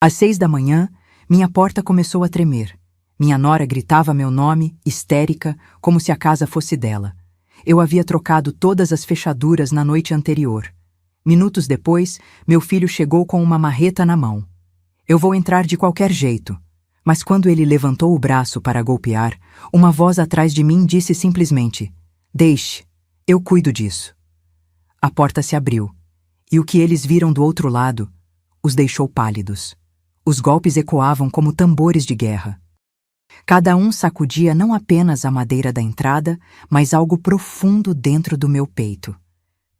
Às 6 da manhã, minha porta começou a tremer. Minha nora gritava meu nome, histérica, como se a casa fosse dela. Eu havia trocado todas as fechaduras na noite anterior. Minutos depois, meu filho chegou com uma marreta na mão. Eu vou entrar de qualquer jeito. Mas quando ele levantou o braço para golpear, uma voz atrás de mim disse simplesmente: "Deixe, eu cuido disso." A porta se abriu, e o que eles viram do outro lado os deixou pálidos. Os golpes ecoavam como tambores de guerra. Cada um sacudia não apenas a madeira da entrada, mas algo profundo dentro do meu peito.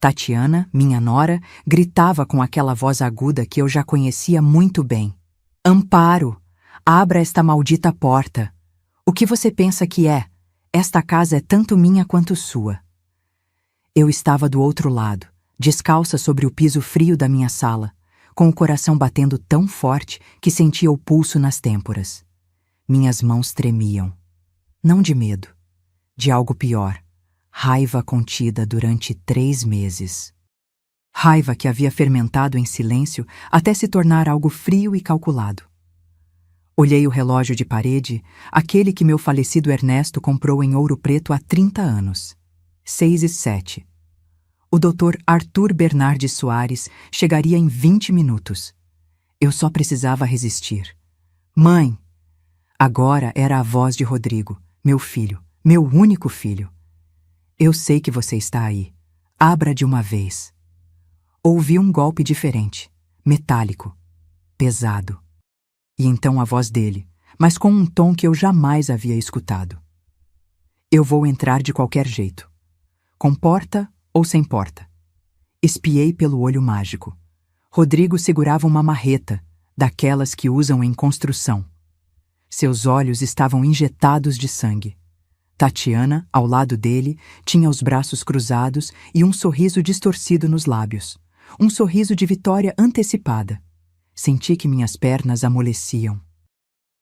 Tatiana, minha nora, gritava com aquela voz aguda que eu já conhecia muito bem: "Amparo, abra esta maldita porta. O que você pensa que é? Esta casa é tanto minha quanto sua." Eu estava do outro lado, descalça sobre o piso frio da minha sala, com o coração batendo tão forte que sentia o pulso nas têmporas. Minhas mãos tremiam. Não de medo, de algo pior. Raiva contida durante 3 meses. Raiva que havia fermentado em silêncio até se tornar algo frio e calculado. Olhei o relógio de parede, aquele que meu falecido Ernesto comprou em Ouro Preto há 30 anos. 6h07. O Dr. Arthur Bernardes Soares chegaria em 20 minutos. Eu só precisava resistir. "Mãe!" Agora era a voz de Rodrigo, meu filho, meu único filho. "Eu sei que você está aí. Abra de uma vez." Ouvi um golpe diferente, metálico, pesado. E então a voz dele, mas com um tom que eu jamais havia escutado: "Eu vou entrar de qualquer jeito. Com porta ou sem porta." Espiei pelo olho mágico. Rodrigo segurava uma marreta, daquelas que usam em construção. Seus olhos estavam injetados de sangue. Tatiana, ao lado dele, tinha os braços cruzados e um sorriso distorcido nos lábios. Um sorriso de vitória antecipada. Senti que minhas pernas amoleciam.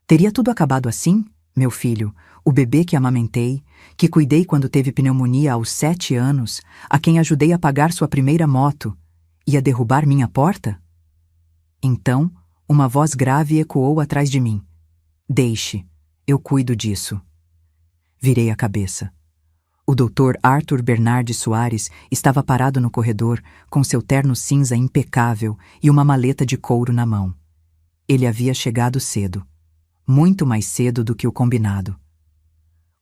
Teria tudo acabado assim? Meu filho, o bebê que amamentei, que cuidei quando teve pneumonia aos 7 anos, a quem ajudei a pagar sua primeira moto, ia derrubar minha porta? Então, uma voz grave ecoou atrás de mim: "Deixe, eu cuido disso." Virei a cabeça. O Dr. Arthur Bernardes Soares estava parado no corredor, com seu terno cinza impecável e uma maleta de couro na mão. Ele havia chegado cedo. Muito mais cedo do que o combinado.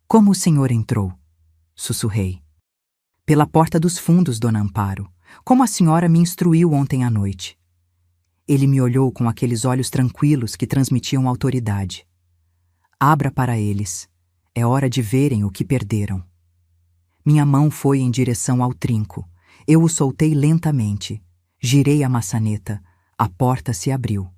"Como o senhor entrou?" sussurrei. "Pela porta dos fundos, dona Amparo, como a senhora me instruiu ontem à noite." Ele me olhou com aqueles olhos tranquilos que transmitiam autoridade. "Abra para eles. É hora de verem o que perderam." Minha mão foi em direção ao trinco. Eu o soltei lentamente. Girei a maçaneta. A porta se abriu.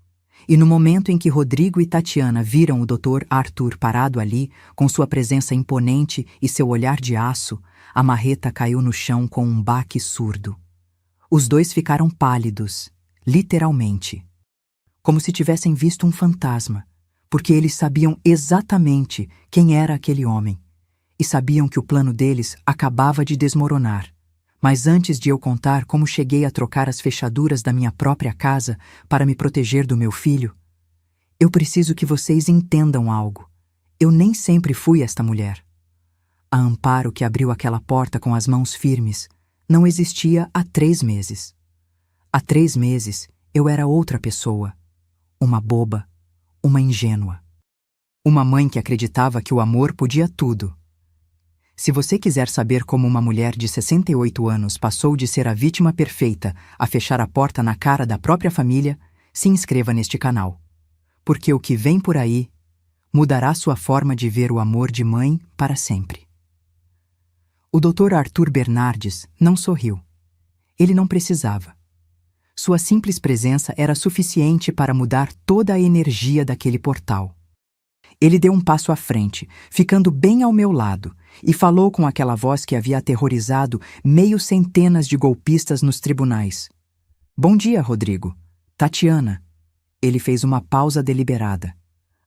E no momento em que Rodrigo e Tatiana viram o Dr. Arthur parado ali, com sua presença imponente e seu olhar de aço, a marreta caiu no chão com um baque surdo. Os dois ficaram pálidos, literalmente. Como se tivessem visto um fantasma, porque eles sabiam exatamente quem era aquele homem. E sabiam que o plano deles acabava de desmoronar. Mas antes de eu contar como cheguei a trocar as fechaduras da minha própria casa para me proteger do meu filho, eu preciso que vocês entendam algo. Eu nem sempre fui esta mulher. A Amparo que abriu aquela porta com as mãos firmes não existia há 3 meses. Há 3 meses eu era outra pessoa. Uma boba, uma ingênua. Uma mãe que acreditava que o amor podia tudo. Se você quiser saber como uma mulher de 68 anos passou de ser a vítima perfeita a fechar a porta na cara da própria família, se inscreva neste canal. Porque o que vem por aí mudará sua forma de ver o amor de mãe para sempre. O Dr. Arthur Bernardes não sorriu. Ele não precisava. Sua simples presença era suficiente para mudar toda a energia daquele portal. Ele deu um passo à frente, ficando bem ao meu lado, e falou com aquela voz que havia aterrorizado meio centenas de golpistas nos tribunais. "Bom dia, Rodrigo. Tatiana." Ele fez uma pausa deliberada.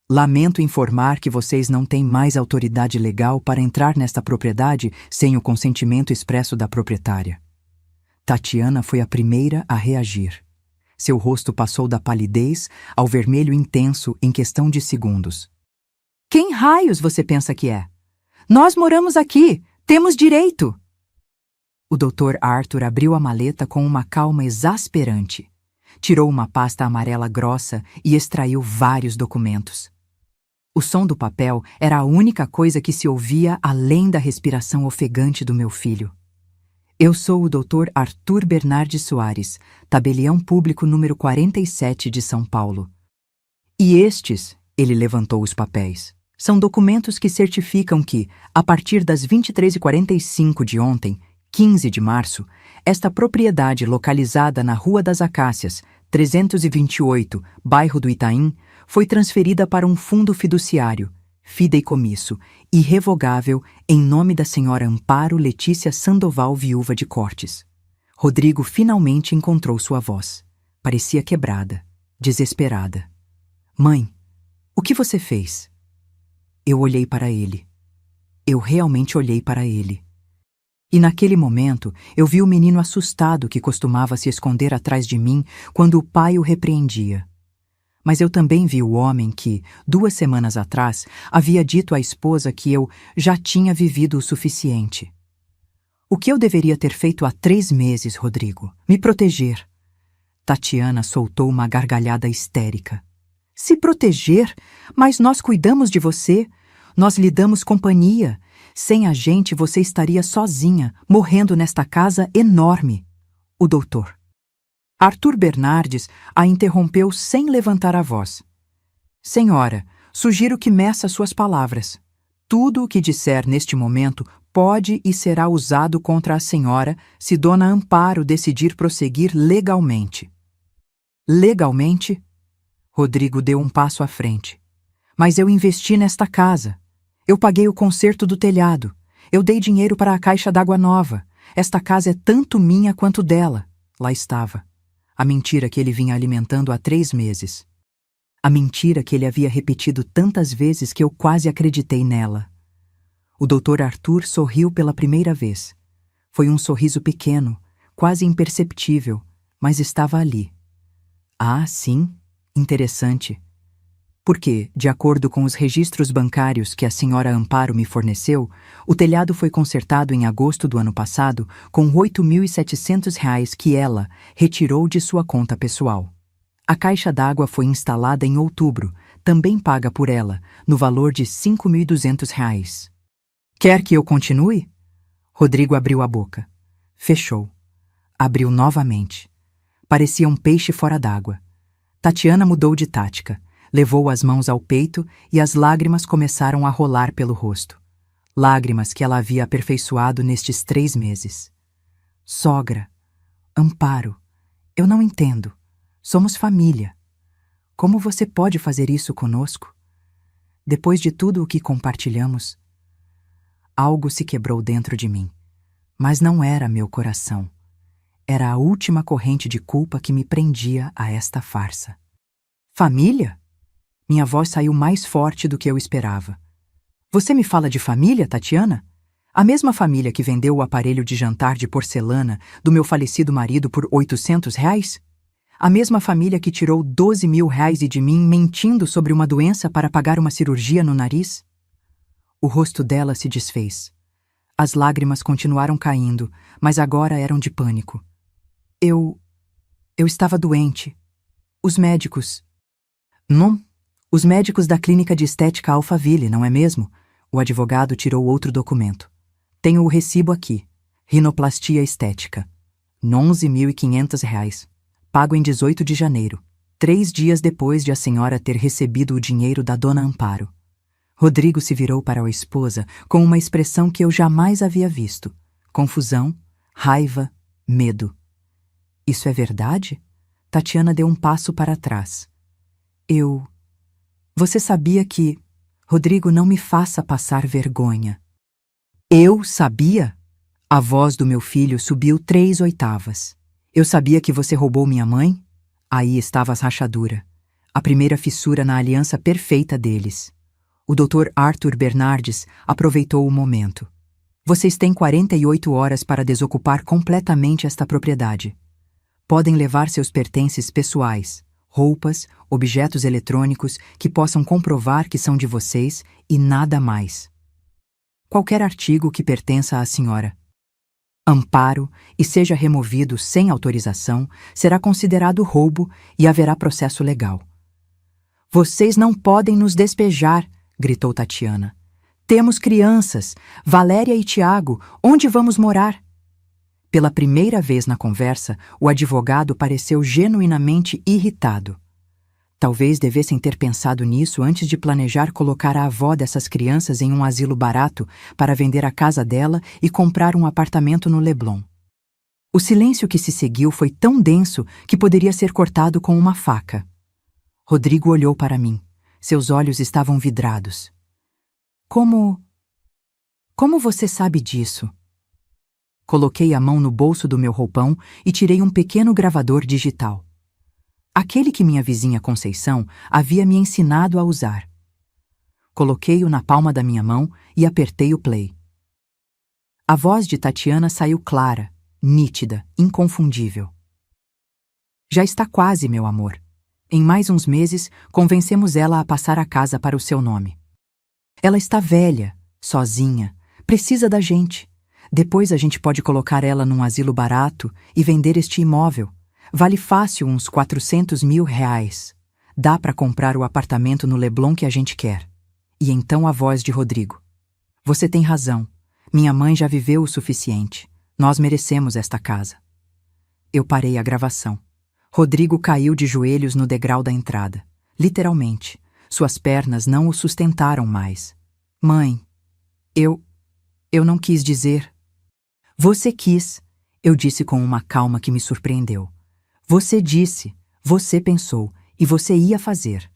"Lamento informar que vocês não têm mais autoridade legal para entrar nesta propriedade sem o consentimento expresso da proprietária." Tatiana foi a primeira a reagir. Seu rosto passou da palidez ao vermelho intenso em questão de segundos. Quem raios você pensa que é? Nós moramos aqui! Temos direito! O Dr. Arthur abriu a maleta com uma calma exasperante. Tirou uma pasta amarela grossa e extraiu vários documentos. O som do papel era a única coisa que se ouvia além da respiração ofegante do meu filho. Eu sou o Dr. Arthur Bernardes Soares, tabelião público número 47 de São Paulo. E estes, ele levantou os papéis, são documentos que certificam que, a partir das 23h45 de ontem, 15 de março, esta propriedade localizada na Rua das Acácias, 328, bairro do Itaim, foi transferida para um fundo fiduciário, fideicomisso, irrevogável, em nome da senhora Amparo Letícia Sandoval, viúva de Cortes. Rodrigo finalmente encontrou sua voz. Parecia quebrada, desesperada. Mãe, o que você fez? Eu olhei para ele. Eu realmente olhei para ele. E naquele momento, eu vi o menino assustado que costumava se esconder atrás de mim quando o pai o repreendia. Mas eu também vi o homem que, 2 semanas atrás, havia dito à esposa que eu já tinha vivido o suficiente. O que eu deveria ter feito há 3 meses, Rodrigo? Me proteger. Tatiana soltou uma gargalhada histérica. Se proteger? Mas nós cuidamos de você. Nós lhe damos companhia. Sem a gente, você estaria sozinha, morrendo nesta casa enorme. O doutor Arthur Bernardes a interrompeu sem levantar a voz. Senhora, sugiro que meça suas palavras. Tudo o que disser neste momento pode e será usado contra a senhora se Dona Amparo decidir prosseguir legalmente. Legalmente? Rodrigo deu um passo à frente. Mas eu investi nesta casa. Eu paguei o conserto do telhado. Eu dei dinheiro para a caixa d'água nova. Esta casa é tanto minha quanto dela. Lá estava. A mentira que ele vinha alimentando há 3 meses. A mentira que ele havia repetido tantas vezes que eu quase acreditei nela. O Dr. Arthur sorriu pela primeira vez. Foi um sorriso pequeno, quase imperceptível, mas estava ali. Ah, sim, interessante. Porque, de acordo com os registros bancários que a senhora Amparo me forneceu, o telhado foi consertado em agosto do ano passado com R$ 8.700 que ela retirou de sua conta pessoal. A caixa d'água foi instalada em outubro, também paga por ela, no valor de R$ 5.200. Quer que eu continue? Rodrigo abriu a boca. Fechou. Abriu novamente. Parecia um peixe fora d'água. Tatiana mudou de tática. Levou as mãos ao peito e as lágrimas começaram a rolar pelo rosto. Lágrimas que ela havia aperfeiçoado nestes 3 meses. Sogra, Amparo, eu não entendo. Somos família. Como você pode fazer isso conosco? Depois de tudo o que compartilhamos? Algo se quebrou dentro de mim. Mas não era meu coração. Era a última corrente de culpa que me prendia a esta farsa. Família? Minha voz saiu mais forte do que eu esperava. Você me fala de família, Tatiana? A mesma família que vendeu o aparelho de jantar de porcelana do meu falecido marido por R$ 800? A mesma família que tirou R$ 12.000 de mim mentindo sobre uma doença para pagar uma cirurgia no nariz? O rosto dela se desfez. As lágrimas continuaram caindo, mas agora eram de pânico. Eu estava doente. Os médicos... Não. Os médicos da clínica de estética Alphaville, não é mesmo? O advogado tirou outro documento. Tenho o recibo aqui. Rinoplastia estética. R$ 11.500. Pago em 18 de janeiro. 3 dias depois de a senhora ter recebido o dinheiro da Dona Amparo. Rodrigo se virou para a esposa com uma expressão que eu jamais havia visto. Confusão, raiva, medo. Isso é verdade? Tatiana deu um passo para trás. Você sabia que... Rodrigo, não me faça passar vergonha. Eu sabia? A voz do meu filho subiu 3 oitavas. Eu sabia que você roubou minha mãe? Aí estava a rachadura. A primeira fissura na aliança perfeita deles. O Dr. Arthur Bernardes aproveitou o momento. Vocês têm 48 horas para desocupar completamente esta propriedade. Podem levar seus pertences pessoais, roupas, objetos eletrônicos que possam comprovar que são de vocês e nada mais. Qualquer artigo que pertença à senhora Amparo e seja removido sem autorização será considerado roubo e haverá processo legal. Vocês não podem nos despejar, gritou Tatiana. Temos crianças, Valéria e Tiago, onde vamos morar? Pela primeira vez na conversa, o advogado pareceu genuinamente irritado. Talvez devessem ter pensado nisso antes de planejar colocar a avó dessas crianças em um asilo barato para vender a casa dela e comprar um apartamento no Leblon. O silêncio que se seguiu foi tão denso que poderia ser cortado com uma faca. Rodrigo olhou para mim. Seus olhos estavam vidrados. Como você sabe disso? Coloquei a mão no bolso do meu roupão e tirei um pequeno gravador digital. Aquele que minha vizinha Conceição havia me ensinado a usar. Coloquei-o na palma da minha mão e apertei o play. A voz de Tatiana saiu clara, nítida, inconfundível. Já está quase, meu amor. Em mais uns meses, convencemos ela a passar a casa para o seu nome. Ela está velha, sozinha, precisa da gente. Depois a gente pode colocar ela num asilo barato e vender este imóvel. Vale fácil uns 400 mil reais. Dá para comprar o apartamento no Leblon que a gente quer. E então a voz de Rodrigo. Você tem razão. Minha mãe já viveu o suficiente. Nós merecemos esta casa. Eu parei a gravação. Rodrigo caiu de joelhos no degrau da entrada. Literalmente. Suas pernas não o sustentaram mais. Mãe, eu não quis dizer. Você quis, eu disse com uma calma que me surpreendeu. Você disse, você pensou, e você ia fazer.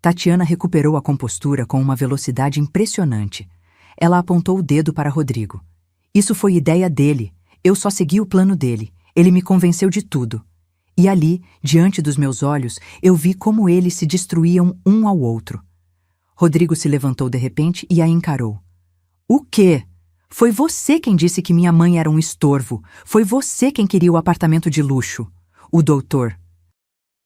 Tatiana recuperou a compostura com uma velocidade impressionante. Ela apontou o dedo para Rodrigo. Isso foi ideia dele. Eu só segui o plano dele. Ele me convenceu de tudo. E ali, diante dos meus olhos, eu vi como eles se destruíam um ao outro. Rodrigo se levantou de repente e a encarou. O quê? Foi você quem disse que minha mãe era um estorvo. Foi você quem queria o apartamento de luxo. O doutor.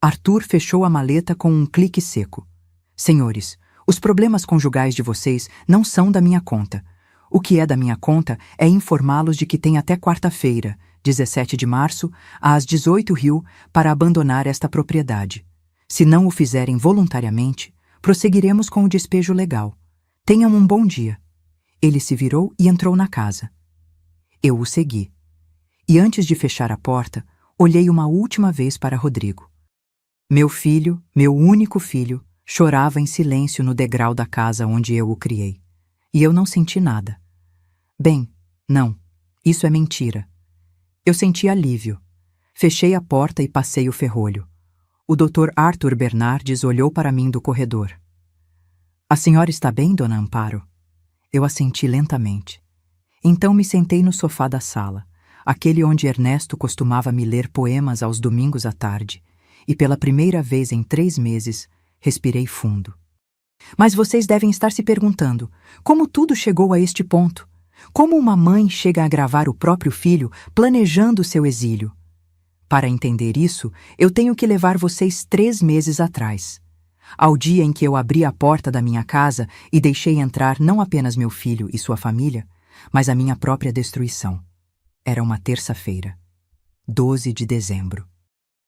Arthur fechou a maleta com um clique seco. Senhores, os problemas conjugais de vocês não são da minha conta. O que é da minha conta é informá-los de que tem até quarta-feira, 17 de março, às 18 rio, para abandonar esta propriedade. Se não o fizerem voluntariamente, prosseguiremos com o despejo legal. Tenham um bom dia. Ele se virou e entrou na casa. Eu o segui. E antes de fechar a porta, olhei uma última vez para Rodrigo. Meu filho, meu único filho, chorava em silêncio no degrau da casa onde eu o criei. E eu não senti nada. Bem, não, isso é mentira. Eu senti alívio. Fechei a porta e passei o ferrolho. O Dr. Arthur Bernardes olhou para mim do corredor. A senhora está bem, dona Amparo? Eu assenti lentamente. Então me sentei no sofá da sala, aquele onde Ernesto costumava me ler poemas aos domingos à tarde, e pela primeira vez em 3 meses, respirei fundo. Mas vocês devem estar se perguntando, como tudo chegou a este ponto? Como uma mãe chega a gravar o próprio filho planejando seu exílio? Para entender isso, eu tenho que levar vocês 3 meses atrás. Ao dia em que eu abri a porta da minha casa e deixei entrar não apenas meu filho e sua família, mas a minha própria destruição. Era uma terça-feira, 12 de dezembro.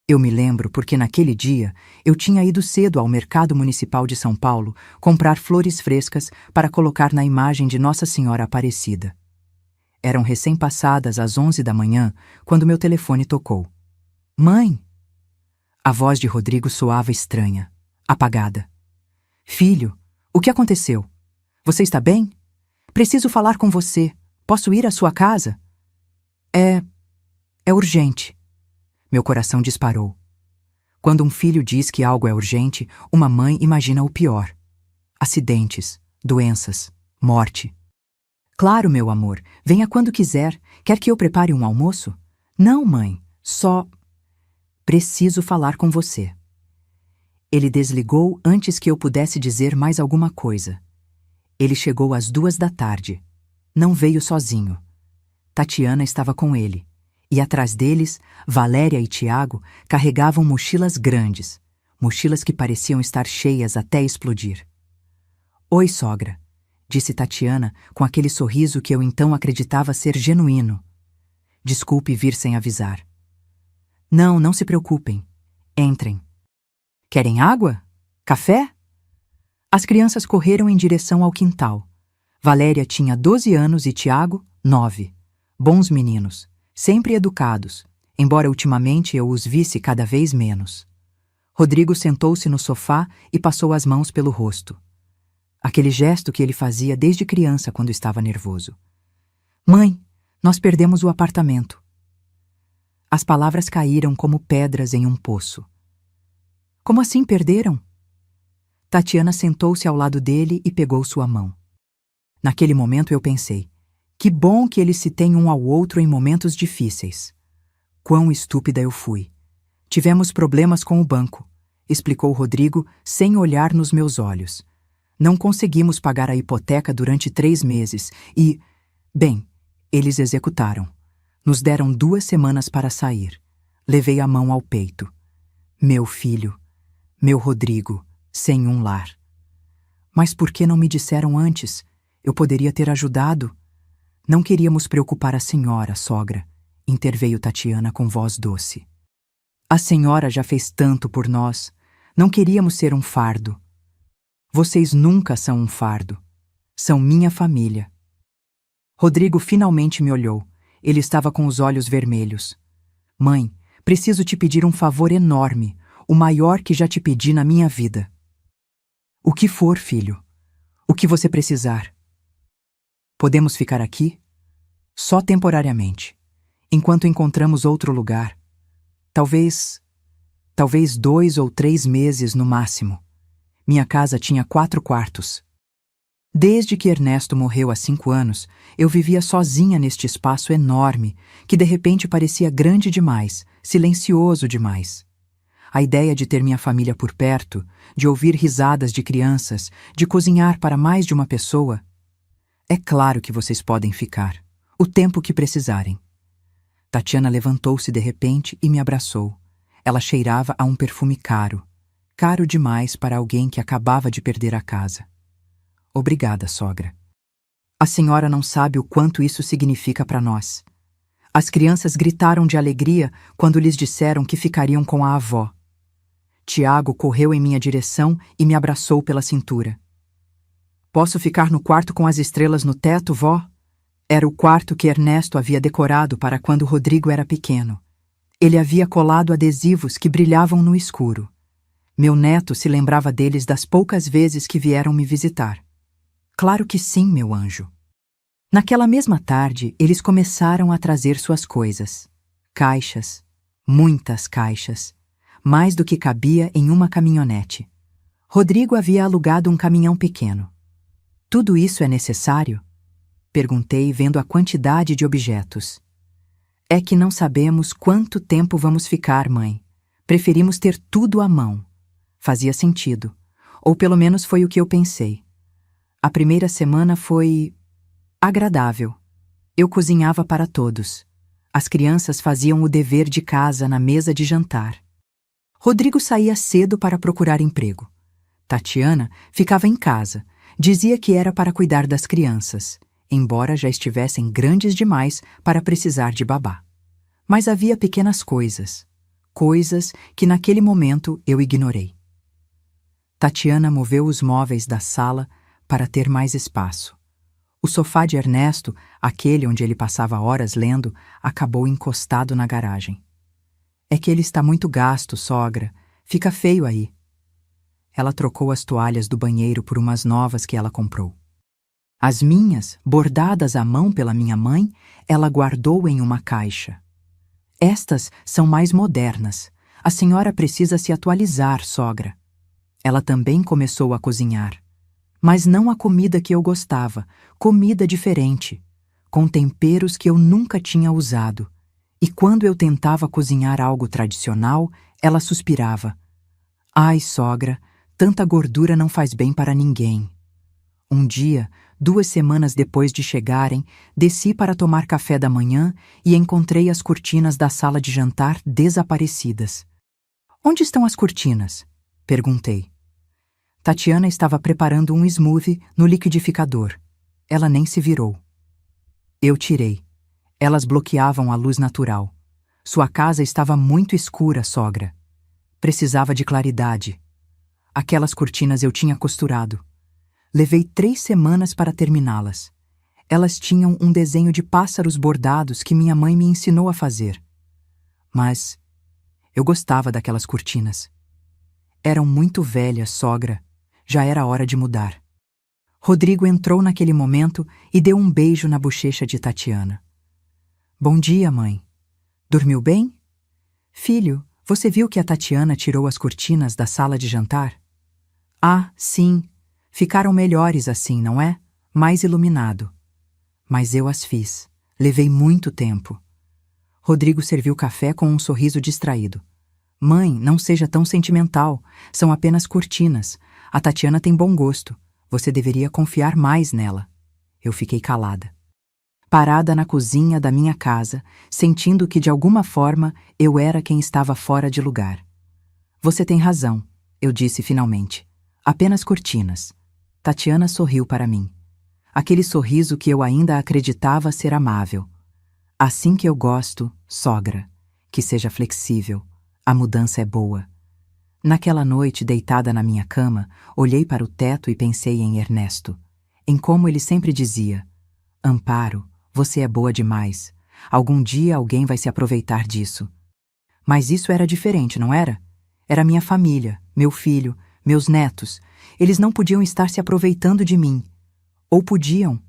Eu me lembro porque naquele dia eu tinha ido cedo ao Mercado Municipal de São Paulo comprar flores frescas para colocar na imagem de Nossa Senhora Aparecida. Eram recém-passadas as 11 da manhã quando meu telefone tocou. Mãe! A voz de Rodrigo soava estranha, apagada. Filho, o que aconteceu? Você está bem? Preciso falar com você. Posso ir à sua casa? É urgente. Meu coração disparou. Quando um filho diz que algo é urgente, uma mãe imagina o pior. Acidentes, doenças, morte. Claro, meu amor, venha quando quiser. Quer que eu prepare um almoço? Não, mãe, só... Preciso falar com você. Ele desligou antes que eu pudesse dizer mais alguma coisa. Ele chegou às 2 da tarde. Não veio sozinho. Tatiana estava com ele. E atrás deles, Valéria e Tiago carregavam mochilas grandes, mochilas que pareciam estar cheias até explodir. Oi, sogra, disse Tatiana com aquele sorriso que eu então acreditava ser genuíno. Desculpe vir sem avisar. Não, não se preocupem. Entrem. Querem água? Café? As crianças correram em direção ao quintal. Valéria tinha 12 anos e Tiago, 9. Bons meninos, sempre educados, embora ultimamente eu os visse cada vez menos. Rodrigo sentou-se no sofá e passou as mãos pelo rosto. Aquele gesto que ele fazia desde criança quando estava nervoso. Mãe, nós perdemos o apartamento. As palavras caíram como pedras em um poço. Como assim perderam? Tatiana sentou-se ao lado dele e pegou sua mão. Naquele momento eu pensei, que bom que eles se têm um ao outro em momentos difíceis. Quão estúpida eu fui. Tivemos problemas com o banco, explicou Rodrigo sem olhar nos meus olhos. Não conseguimos pagar a hipoteca durante 3 meses e, bem, eles executaram. Nos deram 2 semanas para sair. Levei a mão ao peito. Meu filho, meu Rodrigo, sem um lar. Mas por que não me disseram antes? Eu poderia ter ajudado. Não queríamos preocupar a senhora, sogra, interveio Tatiana com voz doce. A senhora já fez tanto por nós. Não queríamos ser um fardo. Vocês nunca são um fardo. São minha família. Rodrigo finalmente me olhou. Ele estava com os olhos vermelhos. Mãe, preciso te pedir um favor enorme, o maior que já te pedi na minha vida. O que for, filho. O que você precisar. Podemos ficar aqui? Só temporariamente. Enquanto encontramos outro lugar. Talvez 2 ou 3 meses no máximo. Minha casa tinha 4 quartos. Desde que Ernesto morreu há 5 anos, eu vivia sozinha neste espaço enorme, que de repente parecia grande demais, silencioso demais. A ideia de ter minha família por perto, de ouvir risadas de crianças, de cozinhar para mais de uma pessoa. É claro que vocês podem ficar, o tempo que precisarem. Tatiana levantou-se de repente e me abraçou. Ela cheirava a um perfume caro. Caro demais para alguém que acabava de perder a casa. Obrigada, sogra. A senhora não sabe o quanto isso significa para nós. As crianças gritaram de alegria quando lhes disseram que ficariam com a avó. Tiago correu em minha direção e me abraçou pela cintura. Posso ficar no quarto com as estrelas no teto, vó? Era o quarto que Ernesto havia decorado para quando Rodrigo era pequeno. Ele havia colado adesivos que brilhavam no escuro. Meu neto se lembrava deles das poucas vezes que vieram me visitar. Claro que sim, meu anjo. Naquela mesma tarde, eles começaram a trazer suas coisas. Caixas, muitas caixas, mais do que cabia em uma caminhonete. Rodrigo havia alugado um caminhão pequeno. Tudo isso é necessário? Perguntei, vendo a quantidade de objetos. É que não sabemos quanto tempo vamos ficar, mãe. Preferimos ter tudo à mão. Fazia sentido. Ou pelo menos foi o que eu pensei. A primeira semana foi agradável. Eu cozinhava para todos. As crianças faziam o dever de casa na mesa de jantar. Rodrigo saía cedo para procurar emprego. Tatiana ficava em casa. Dizia que era para cuidar das crianças, embora já estivessem grandes demais para precisar de babá. Mas havia pequenas coisas que naquele momento eu ignorei. Tatiana moveu os móveis da sala para ter mais espaço. O sofá de Ernesto, aquele onde ele passava horas lendo, acabou encostado na garagem. É que ele está muito gasto, sogra. Fica feio aí. Ela trocou as toalhas do banheiro por umas novas que ela comprou. As minhas, bordadas à mão pela minha mãe, ela guardou em uma caixa. Estas são mais modernas. A senhora precisa se atualizar, sogra. Ela também começou a cozinhar. Mas não a comida que eu gostava, comida diferente, com temperos que eu nunca tinha usado. E quando eu tentava cozinhar algo tradicional, ela suspirava. Ai, sogra, tanta gordura não faz bem para ninguém. Um dia, 2 semanas depois de chegarem, desci para tomar café da manhã e encontrei as cortinas da sala de jantar desaparecidas. Onde estão as cortinas? Perguntei. Tatiana estava preparando um smoothie no liquidificador. Ela nem se virou. Eu tirei. Elas bloqueavam a luz natural. Sua casa estava muito escura, sogra. Precisava de claridade. Aquelas cortinas eu tinha costurado. Levei 3 semanas para terminá-las. Elas tinham um desenho de pássaros bordados que minha mãe me ensinou a fazer. Mas eu gostava daquelas cortinas. Eram muito velhas, sogra. Já era hora de mudar. Rodrigo entrou naquele momento e deu um beijo na bochecha de Tatiana. Bom dia, mãe. Dormiu bem? Filho, você viu que a Tatiana tirou as cortinas da sala de jantar? Ah, sim. Ficaram melhores assim, não é? Mais iluminado. Mas eu as fiz. Levei muito tempo. Rodrigo serviu café com um sorriso distraído. Mãe, não seja tão sentimental. São apenas cortinas. A Tatiana tem bom gosto. Você deveria confiar mais nela. Eu fiquei calada. Parada na cozinha da minha casa, sentindo que de alguma forma eu era quem estava fora de lugar. Você tem razão, eu disse finalmente. Apenas cortinas. Tatiana sorriu para mim. Aquele sorriso que eu ainda acreditava ser amável. Assim que eu gosto, sogra. Que seja flexível. A mudança é boa. Naquela noite, deitada na minha cama, olhei para o teto e pensei em Ernesto. Em como ele sempre dizia: Amparo, você é boa demais. Algum dia alguém vai se aproveitar disso. Mas isso era diferente, não era? Era minha família, meu filho, meus netos. Eles não podiam estar se aproveitando de mim. Ou podiam?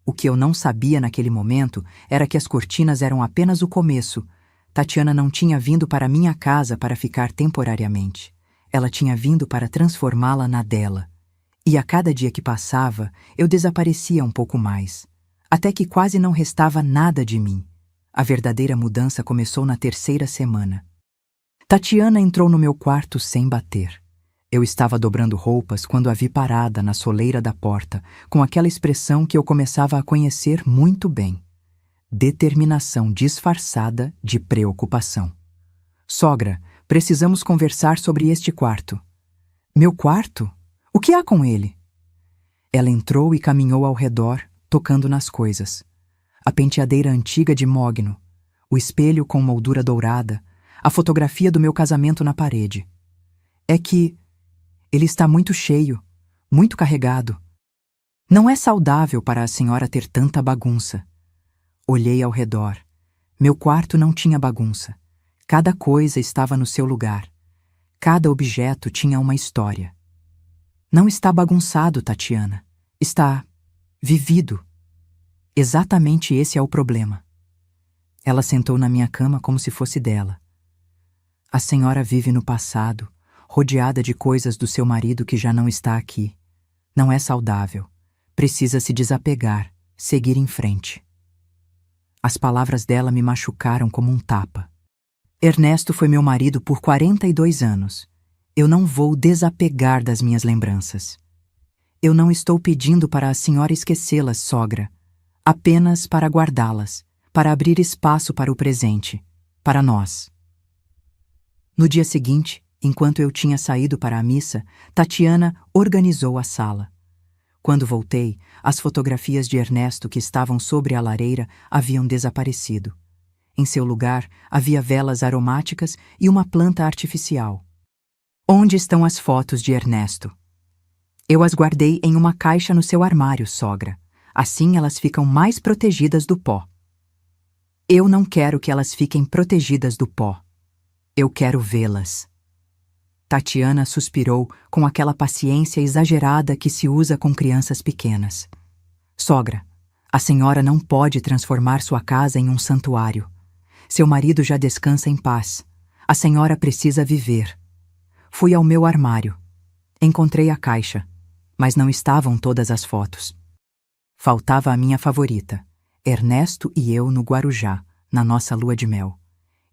O que eu não sabia naquele momento era que as cortinas eram apenas o começo. Tatiana não tinha vindo para minha casa para ficar temporariamente. Ela tinha vindo para transformá-la na dela. E a cada dia que passava, eu desaparecia um pouco mais. Até que quase não restava nada de mim. A verdadeira mudança começou na 3ª semana. Tatiana entrou no meu quarto sem bater. Eu estava dobrando roupas quando a vi parada na soleira da porta, com aquela expressão que eu começava a conhecer muito bem. Determinação disfarçada de preocupação. Sogra, precisamos conversar sobre este quarto. Meu quarto? O que há com ele? Ela entrou e caminhou ao redor, tocando nas coisas. A penteadeira antiga de mogno, o espelho com moldura dourada, a fotografia do meu casamento na parede. É que ele está muito cheio, muito carregado. Não é saudável para a senhora ter tanta bagunça. Olhei ao redor. Meu quarto não tinha bagunça. Cada coisa estava no seu lugar. Cada objeto tinha uma história. Não está bagunçado, Tatiana. Está vivido. Exatamente esse é o problema. Ela sentou na minha cama como se fosse dela. A senhora vive no passado, rodeada de coisas do seu marido que já não está aqui. Não é saudável. Precisa se desapegar, seguir em frente. As palavras dela me machucaram como um tapa. Ernesto foi meu marido por 42 anos. Eu não vou desapegar das minhas lembranças. Eu não estou pedindo para a senhora esquecê-las, sogra. Apenas para guardá-las, para abrir espaço para o presente, para nós. No dia seguinte, enquanto eu tinha saído para a missa, Tatiana organizou a sala. Quando voltei, as fotografias de Ernesto que estavam sobre a lareira haviam desaparecido. Em seu lugar, havia velas aromáticas e uma planta artificial. Onde estão as fotos de Ernesto? Eu as guardei em uma caixa no seu armário, sogra. Assim elas ficam mais protegidas do pó. Eu não quero que elas fiquem protegidas do pó. Eu quero vê-las. Tatiana suspirou com aquela paciência exagerada que se usa com crianças pequenas. Sogra, a senhora não pode transformar sua casa em um santuário. Seu marido já descansa em paz. A senhora precisa viver. Fui ao meu armário. Encontrei a caixa, mas não estavam todas as fotos. Faltava a minha favorita, Ernesto e eu no Guarujá, na nossa lua de mel.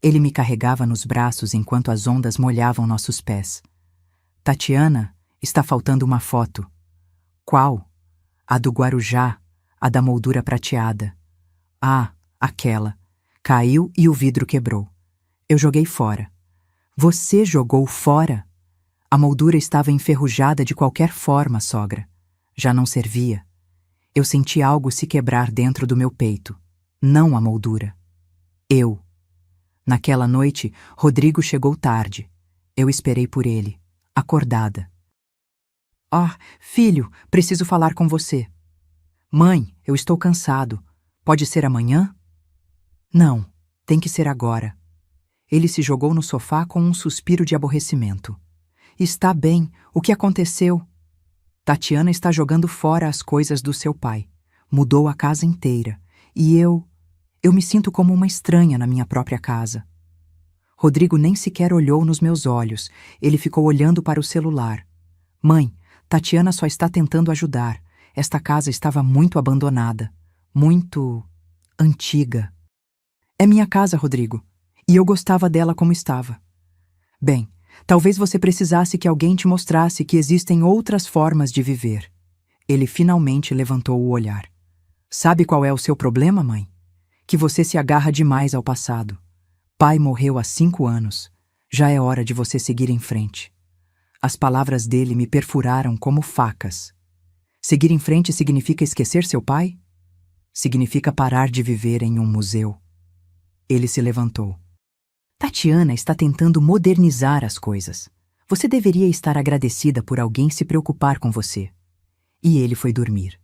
Ele me carregava nos braços enquanto as ondas molhavam nossos pés. Tatiana, está faltando uma foto. Qual? A do Guarujá, a da moldura prateada. Ah, aquela. Caiu e o vidro quebrou. Eu joguei fora. Você jogou fora? A moldura estava enferrujada de qualquer forma, sogra. Já não servia. Eu senti algo se quebrar dentro do meu peito. Não a moldura. Eu. Naquela noite, Rodrigo chegou tarde. Eu esperei por ele, acordada. Ah, filho, preciso falar com você. Mãe, eu estou cansado. Pode ser amanhã? Não, tem que ser agora. Ele se jogou no sofá com um suspiro de aborrecimento. Está bem, o que aconteceu? Tatiana está jogando fora as coisas do seu pai. Mudou a casa inteira. E eu me sinto como uma estranha na minha própria casa. Rodrigo nem sequer olhou nos meus olhos. Ele ficou olhando para o celular. Mãe, Tatiana só está tentando ajudar. Esta casa estava muito abandonada. Muito antiga. É minha casa, Rodrigo. E eu gostava dela como estava. Bem, talvez você precisasse que alguém te mostrasse que existem outras formas de viver. Ele finalmente levantou o olhar. Sabe qual é o seu problema, mãe? Que você se agarra demais ao passado. Pai morreu há 5 anos. Já é hora de você seguir em frente. As palavras dele me perfuraram como facas. Seguir em frente significa esquecer seu pai? Significa parar de viver em um museu. Ele se levantou. Tatiana está tentando modernizar as coisas. Você deveria estar agradecida por alguém se preocupar com você. E ele foi dormir.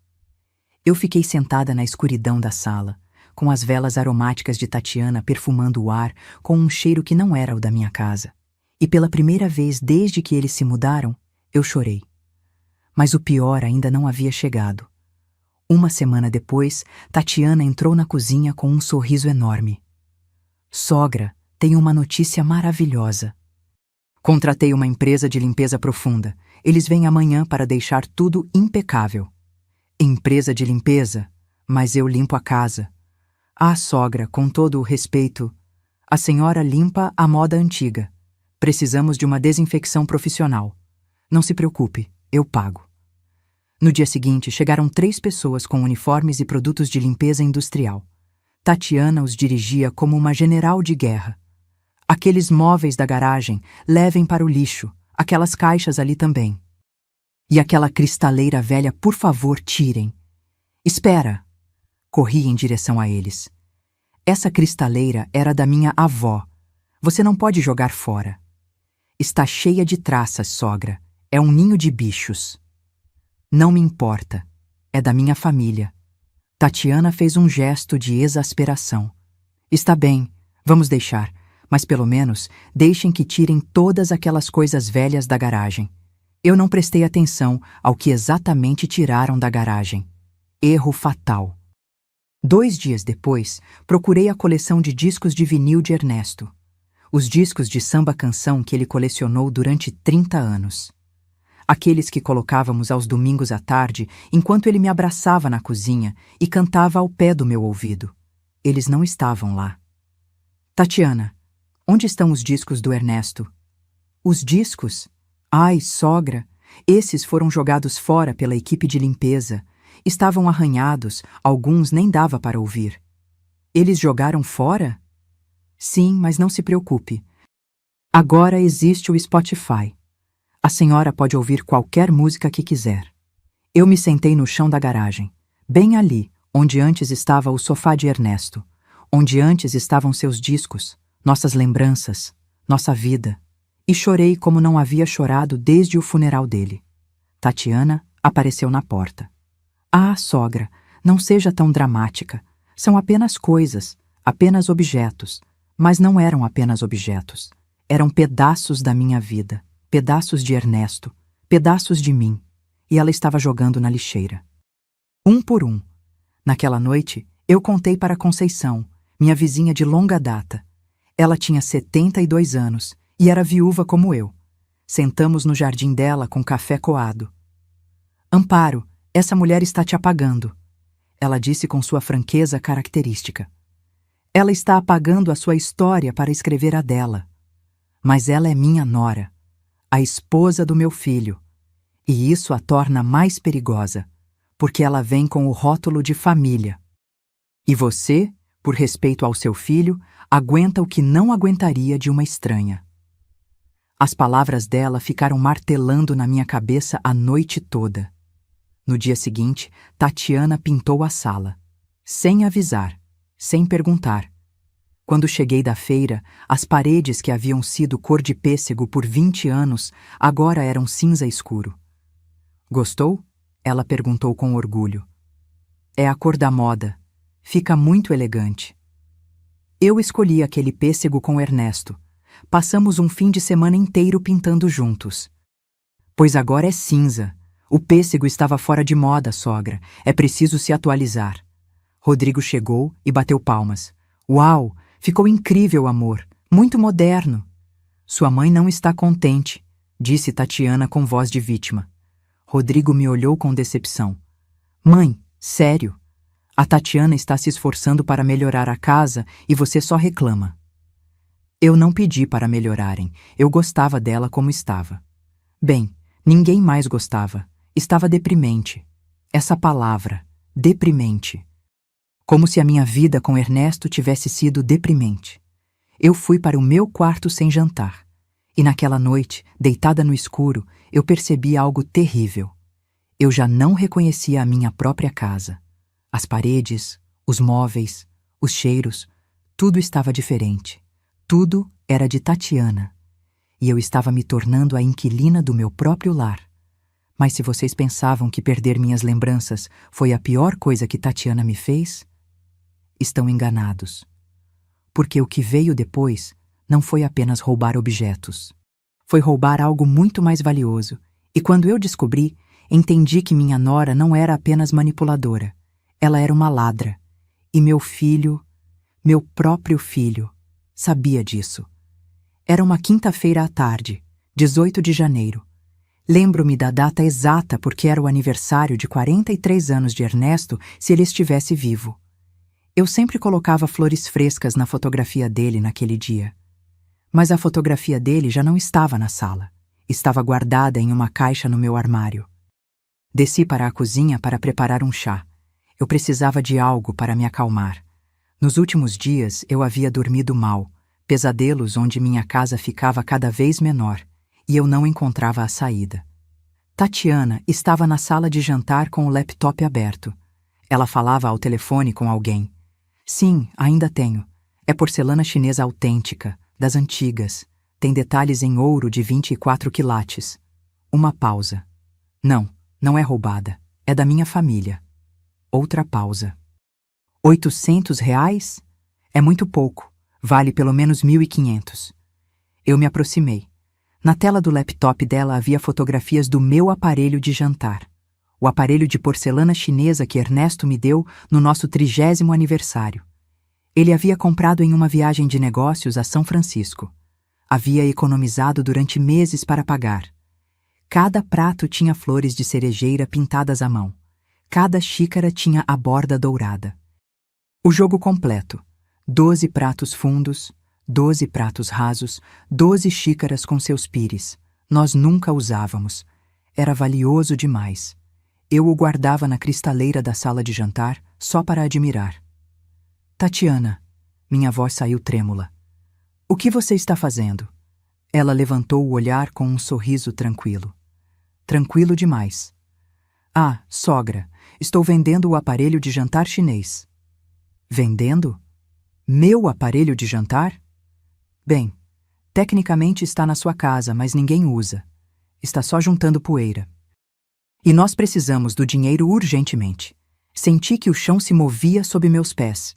Eu fiquei sentada na escuridão da sala, com as velas aromáticas de Tatiana perfumando o ar com um cheiro que não era o da minha casa. E pela primeira vez desde que eles se mudaram, eu chorei. Mas o pior ainda não havia chegado. Uma semana depois, Tatiana entrou na cozinha com um sorriso enorme. Sogra, tenho uma notícia maravilhosa. Contratei uma empresa de limpeza profunda. Eles vêm amanhã para deixar tudo impecável. Empresa de limpeza, mas eu limpo a casa. Ah, sogra, com todo o respeito, a senhora limpa a moda antiga. Precisamos de uma desinfecção profissional. Não se preocupe, eu pago. No dia seguinte, chegaram 3 pessoas com uniformes e produtos de limpeza industrial. Tatiana os dirigia como uma general de guerra. Aqueles móveis da garagem, levem para o lixo, aquelas caixas ali também. E aquela cristaleira velha, por favor, tirem. Espera! Corri em direção a eles. Essa cristaleira era da minha avó. Você não pode jogar fora. Está cheia de traças, sogra. É um ninho de bichos. Não me importa. É da minha família. Tatiana fez um gesto de exasperação. Está bem, vamos deixar, mas pelo menos deixem que tirem todas aquelas coisas velhas da garagem. Eu não prestei atenção ao que exatamente tiraram da garagem. Erro fatal. 2 dias depois, procurei a coleção de discos de vinil de Ernesto. Os discos de samba-canção que ele colecionou durante 30 anos. Aqueles que colocávamos aos domingos à tarde, enquanto ele me abraçava na cozinha e cantava ao pé do meu ouvido. Eles não estavam lá. Tatiana, onde estão os discos do Ernesto? Os discos? Ai, sogra, esses foram jogados fora pela equipe de limpeza. Estavam arranhados, alguns nem dava para ouvir. Eles jogaram fora? Sim, mas não se preocupe. Agora existe o Spotify. A senhora pode ouvir qualquer música que quiser. Eu me sentei no chão da garagem, bem ali, onde antes estava o sofá de Ernesto, onde antes estavam seus discos, nossas lembranças, nossa vida, e chorei como não havia chorado desde o funeral dele. Tatiana apareceu na porta. Ah, sogra, não seja tão dramática. São apenas coisas, apenas objetos, mas não eram apenas objetos. Eram pedaços da minha vida. Pedaços de Ernesto, pedaços de mim, e ela estava jogando na lixeira. Um por um. Naquela noite, eu contei para Conceição, minha vizinha de longa data. Ela tinha 72 anos e era viúva como eu. Sentamos no jardim dela com café coado. Amparo, essa mulher está te apagando, ela disse com sua franqueza característica. Ela está apagando a sua história para escrever a dela. Mas ela é minha nora. A esposa do meu filho, e isso a torna mais perigosa, porque ela vem com o rótulo de família. E você, por respeito ao seu filho, aguenta o que não aguentaria de uma estranha. As palavras dela ficaram martelando na minha cabeça a noite toda. No dia seguinte, Tatiana pintou a sala, sem avisar, sem perguntar. Quando cheguei da feira, as paredes que haviam sido cor de pêssego por 20 anos agora eram cinza escuro. Gostou? Ela perguntou com orgulho. É a cor da moda. Fica muito elegante. Eu escolhi aquele pêssego com Ernesto. Passamos um fim de semana inteiro pintando juntos. Pois agora é cinza. O pêssego estava fora de moda, sogra. É preciso se atualizar. Rodrigo chegou e bateu palmas. Uau! Ficou incrível, amor. Muito moderno. Sua mãe não está contente, disse Tatiana com voz de vítima. Rodrigo me olhou com decepção. Mãe, sério? A Tatiana está se esforçando para melhorar a casa e você só reclama. Eu não pedi para melhorarem. Eu gostava dela como estava. Bem, ninguém mais gostava. Estava deprimente. Essa palavra, deprimente. Como se a minha vida com Ernesto tivesse sido deprimente. Eu fui para o meu quarto sem jantar. E naquela noite, deitada no escuro, eu percebi algo terrível. Eu já não reconhecia a minha própria casa. As paredes, os móveis, os cheiros, tudo estava diferente. Tudo era de Tatiana. E eu estava me tornando a inquilina do meu próprio lar. Mas se vocês pensavam que perder minhas lembranças foi a pior coisa que Tatiana me fez, estão enganados. Porque o que veio depois não foi apenas roubar objetos. Foi roubar algo muito mais valioso. E quando eu descobri, entendi que minha nora não era apenas manipuladora. Ela era uma ladra. E meu filho, meu próprio filho, sabia disso. Era uma quinta-feira à tarde, 18 de janeiro. Lembro-me da data exata porque era o aniversário de 43 anos de Ernesto se ele estivesse vivo. Eu sempre colocava flores frescas na fotografia dele naquele dia. Mas a fotografia dele já não estava na sala. Estava guardada em uma caixa no meu armário. Desci para a cozinha para preparar um chá. Eu precisava de algo para me acalmar. Nos últimos dias eu havia dormido mal, pesadelos onde minha casa ficava cada vez menor, e eu não encontrava a saída. Tatiana estava na sala de jantar com o laptop aberto. Ela falava ao telefone com alguém. Sim, ainda tenho. É porcelana chinesa autêntica, das antigas. Tem detalhes em ouro de 24 quilates. Uma pausa. Não, não é roubada. É da minha família. Outra pausa. R$ 800? É muito pouco. Vale pelo menos 1.500. Eu me aproximei. Na tela do laptop dela havia fotografias do meu aparelho de jantar. O aparelho de porcelana chinesa que Ernesto me deu no nosso 30º aniversário. Ele havia comprado em uma viagem de negócios a São Francisco. Havia economizado durante meses para pagar. Cada prato tinha flores de cerejeira pintadas à mão. Cada xícara tinha a borda dourada. O jogo completo. 12 pratos fundos, 12 pratos rasos, 12 xícaras com seus pires. Nós nunca usávamos. Era valioso demais. Eu o guardava na cristaleira da sala de jantar só para admirar. Tatiana, minha voz saiu trêmula. O que você está fazendo? Ela levantou o olhar com um sorriso tranquilo. Tranquilo demais. Ah, sogra, estou vendendo o aparelho de jantar chinês. Vendendo? Meu aparelho de jantar? Bem, tecnicamente está na sua casa, mas ninguém usa. Está só juntando poeira. E nós precisamos do dinheiro urgentemente. Senti que o chão se movia sob meus pés.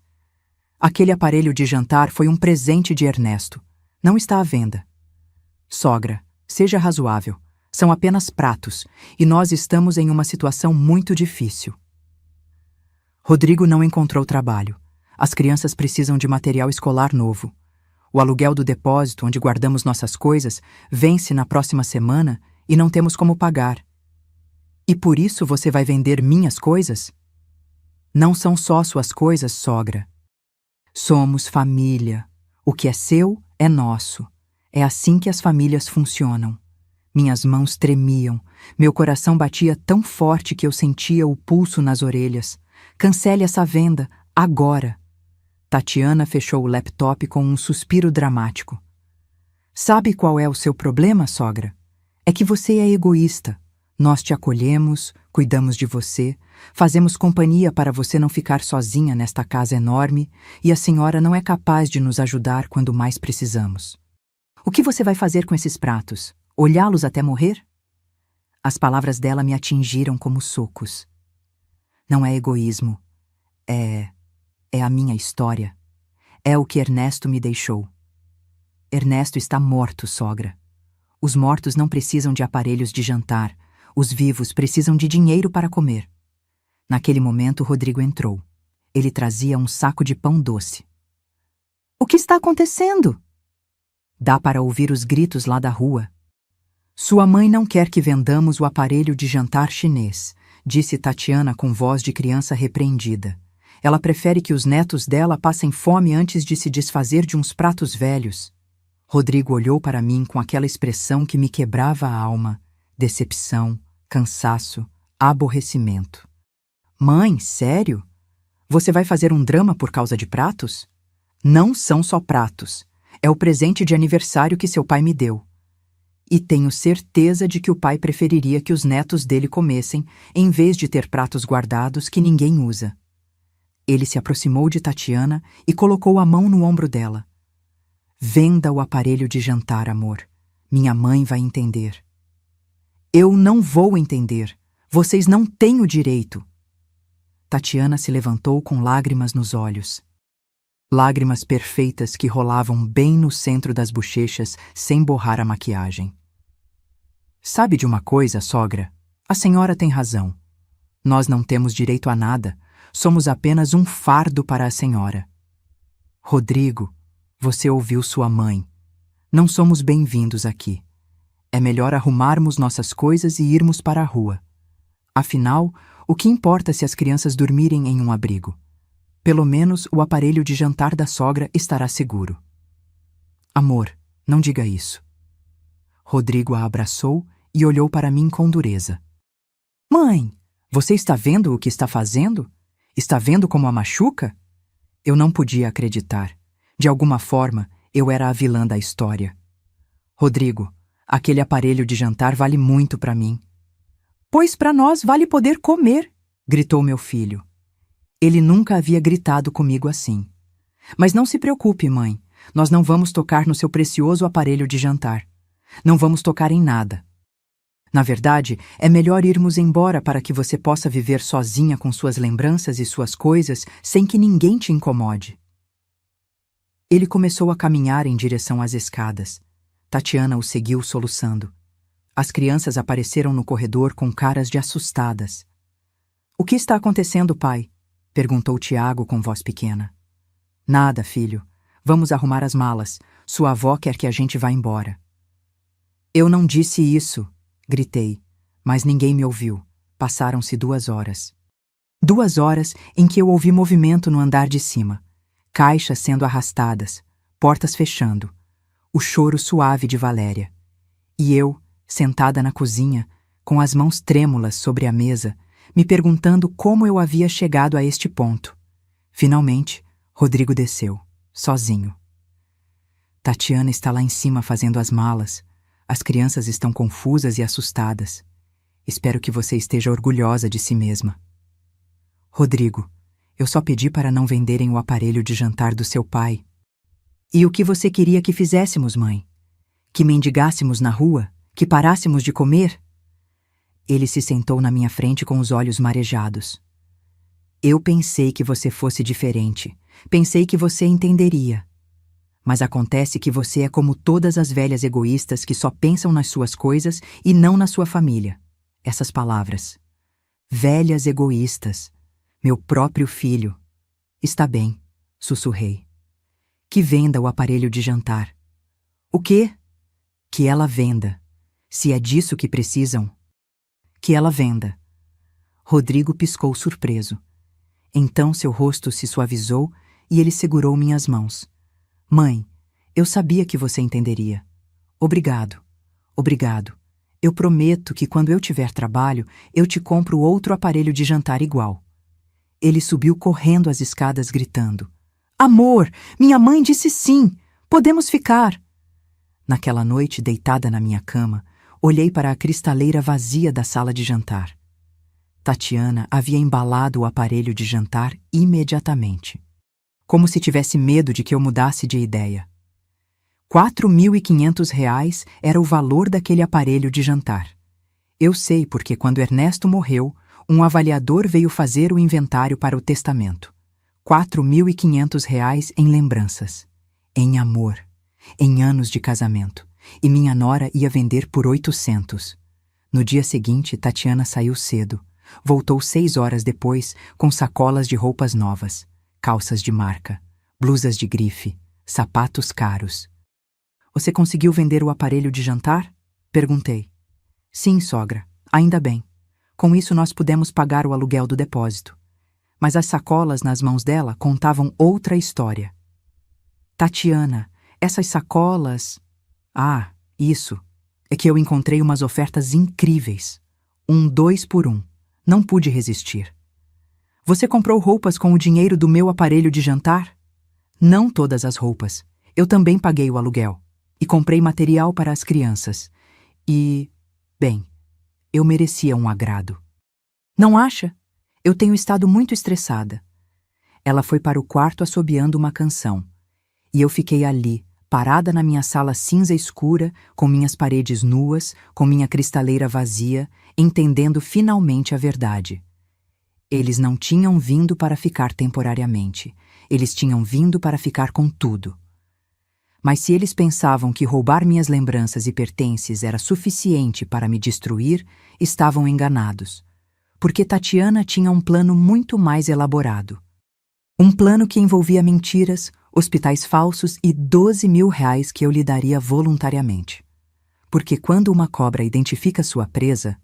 Aquele aparelho de jantar foi um presente de Ernesto. Não está à venda. Sogra, seja razoável. São apenas pratos, e nós estamos em uma situação muito difícil. Rodrigo não encontrou trabalho. As crianças precisam de material escolar novo. O aluguel do depósito onde guardamos nossas coisas vence na próxima semana e não temos como pagar. E por isso você vai vender minhas coisas? Não são só suas coisas, sogra. Somos família. O que é seu é nosso. É assim que as famílias funcionam. Minhas mãos tremiam, Meu coração batia tão forte que eu sentia o pulso nas orelhas. Cancele essa venda, agora! Tatiana fechou o laptop com um suspiro dramático. Sabe qual é o seu problema, sogra? É que você é egoísta. Nós te acolhemos, cuidamos de você, fazemos companhia para você não ficar sozinha nesta casa enorme e a senhora não é capaz de nos ajudar quando mais precisamos. O que você vai fazer com esses pratos? Olhá-los até morrer? As palavras dela me atingiram como socos. Não é egoísmo. É a minha história. É o que Ernesto me deixou. Ernesto está morto, sogra. Os mortos não precisam de aparelhos de jantar. Os vivos precisam de dinheiro para comer. Naquele momento, Rodrigo entrou. Ele trazia um saco de pão doce. O que está acontecendo? Dá para ouvir os gritos lá da rua. Sua mãe não quer que vendamos o aparelho de jantar chinês, disse Tatiana com voz de criança repreendida. Ela prefere que os netos dela passem fome antes de se desfazer de uns pratos velhos. Rodrigo olhou para mim com aquela expressão que me quebrava a alma. Decepção, cansaço, aborrecimento. Mãe, sério? Você vai fazer um drama por causa de pratos? Não são só pratos. É o presente de aniversário que seu pai me deu. E tenho certeza de que o pai preferiria que os netos dele comessem, em vez de ter pratos guardados que ninguém usa. Ele se aproximou de Tatiana e colocou a mão no ombro dela. Venda o aparelho de jantar, amor. Minha mãe vai entender. Eu não vou entender. Vocês não têm o direito. Tatiana se levantou com lágrimas nos olhos. Lágrimas perfeitas que rolavam bem no centro das bochechas sem borrar a maquiagem. Sabe de uma coisa, sogra? A senhora tem razão. Nós não temos direito a nada. Somos apenas um fardo para a senhora. Rodrigo, você ouviu sua mãe. Não somos bem-vindos aqui. É melhor arrumarmos nossas coisas e irmos para a rua. Afinal, o que importa se as crianças dormirem em um abrigo? Pelo menos o aparelho de jantar da sogra estará seguro. Amor, não diga isso. Rodrigo a abraçou e olhou para mim com dureza. Mãe, você está vendo o que está fazendo? Está vendo como a machuca? Eu não podia acreditar. De alguma forma, eu era a vilã da história. Rodrigo, aquele aparelho de jantar vale muito para mim. Pois para nós vale poder comer, gritou meu filho. Ele nunca havia gritado comigo assim. Mas não se preocupe, mãe. Nós não vamos tocar no seu precioso aparelho de jantar. Não vamos tocar em nada. Na verdade, é melhor irmos embora para que você possa viver sozinha com suas lembranças e suas coisas sem que ninguém te incomode. Ele começou a caminhar em direção às escadas. Tatiana o seguiu soluçando. As crianças apareceram no corredor com caras de assustadas. O que está acontecendo, pai? Perguntou Tiago com voz pequena. Nada, filho. Vamos arrumar as malas. Sua avó quer que a gente vá embora. Eu não disse isso, gritei, mas ninguém me ouviu. Passaram-se 2 horas. 2 horas em que eu ouvi movimento no andar de cima. Caixas sendo arrastadas, portas fechando, o choro suave de Valéria. E eu, sentada na cozinha, com as mãos trêmulas sobre a mesa, me perguntando como eu havia chegado a este ponto. Finalmente, Rodrigo desceu, sozinho. Tatiana está lá em cima fazendo as malas. As crianças estão confusas e assustadas. Espero que você esteja orgulhosa de si mesma. Rodrigo, eu só pedi para não venderem o aparelho de jantar do seu pai. E o que você queria que fizéssemos, mãe? Que mendigássemos na rua? Que parássemos de comer? Ele se sentou na minha frente com os olhos marejados. Eu pensei que você fosse diferente. Pensei que você entenderia. Mas acontece que você é como todas as velhas egoístas que só pensam nas suas coisas e não na sua família. Essas palavras. Velhas egoístas. Meu próprio filho. Está bem, sussurrei. Que venda o aparelho de jantar. O quê? Que ela venda. Se é disso que precisam. Que ela venda. Rodrigo piscou surpreso. Então seu rosto se suavizou e ele segurou minhas mãos. Mãe, eu sabia que você entenderia. Obrigado. Obrigado. Eu prometo que quando eu tiver trabalho, eu te compro outro aparelho de jantar igual. Ele subiu correndo as escadas gritando: Amor, minha mãe disse sim! Podemos ficar! Naquela noite, deitada na minha cama, olhei para a cristaleira vazia da sala de jantar. Tatiana havia embalado o aparelho de jantar imediatamente, como se tivesse medo de que eu mudasse de ideia. R$ 4.500 era o valor daquele aparelho de jantar. Eu sei porque quando Ernesto morreu, um avaliador veio fazer o inventário para o testamento. R$ 4.500 em lembranças, em amor, em anos de casamento, e minha nora ia vender por 800. No dia seguinte, Tatiana saiu cedo. Voltou 6 horas depois com sacolas de roupas novas, calças de marca, blusas de grife, sapatos caros. Você conseguiu vender o aparelho de jantar? Perguntei. Sim, sogra, ainda bem. Com isso nós pudemos pagar o aluguel do depósito. Mas as sacolas nas mãos dela contavam outra história. Tatiana, essas sacolas... Ah, isso. É que eu encontrei umas ofertas incríveis. 2 por 1. Não pude resistir. Você comprou roupas com o dinheiro do meu aparelho de jantar? Não todas as roupas. Eu também paguei o aluguel. E comprei material para as crianças. E, bem, eu merecia um agrado. Não acha? Eu tenho estado muito estressada. Ela foi para o quarto assobiando uma canção. E eu fiquei ali, parada na minha sala cinza escura, com minhas paredes nuas, com minha cristaleira vazia, entendendo finalmente a verdade. Eles não tinham vindo para ficar temporariamente. Eles tinham vindo para ficar com tudo. Mas se eles pensavam que roubar minhas lembranças e pertences era suficiente para me destruir, estavam enganados. Porque Tatiana tinha um plano muito mais elaborado. Um plano que envolvia mentiras, hospitais falsos e R$ 12.000 que eu lhe daria voluntariamente. Porque quando uma cobra identifica sua presa,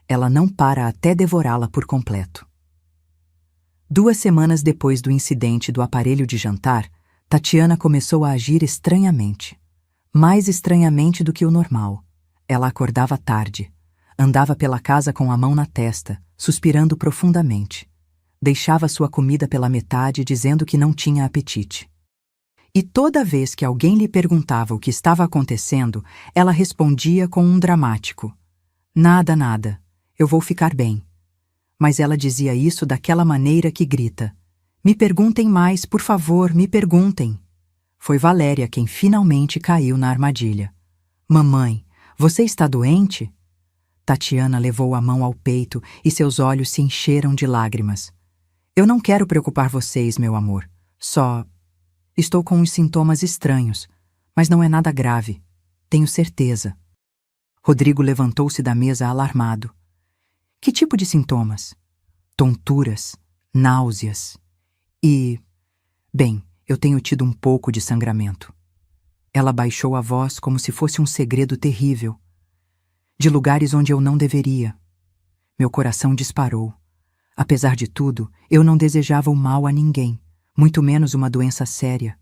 ela não para até devorá-la por completo. 2 semanas depois do incidente do aparelho de jantar, Tatiana começou a agir estranhamente. Mais estranhamente do que o normal. Ela acordava tarde, andava pela casa com a mão na testa, suspirando profundamente. Deixava sua comida pela metade, dizendo que não tinha apetite. E toda vez que alguém lhe perguntava o que estava acontecendo, ela respondia com um dramático: Nada, nada, eu vou ficar bem. Mas ela dizia isso daquela maneira que grita: Me perguntem mais, por favor, me perguntem. Foi Valéria quem finalmente caiu na armadilha. Mamãe, você está doente? Tatiana levou a mão ao peito e seus olhos se encheram de lágrimas. Eu não quero preocupar vocês, meu amor. Só... Estou com uns sintomas estranhos, mas não é nada grave. Tenho certeza. Rodrigo levantou-se da mesa alarmado. Que tipo de sintomas? Tonturas, náuseas e... Bem, eu tenho tido um pouco de sangramento. Ela baixou a voz como se fosse um segredo terrível. De lugares onde eu não deveria. Meu coração disparou. Apesar de tudo, eu não desejava o mal a ninguém, muito menos uma doença séria.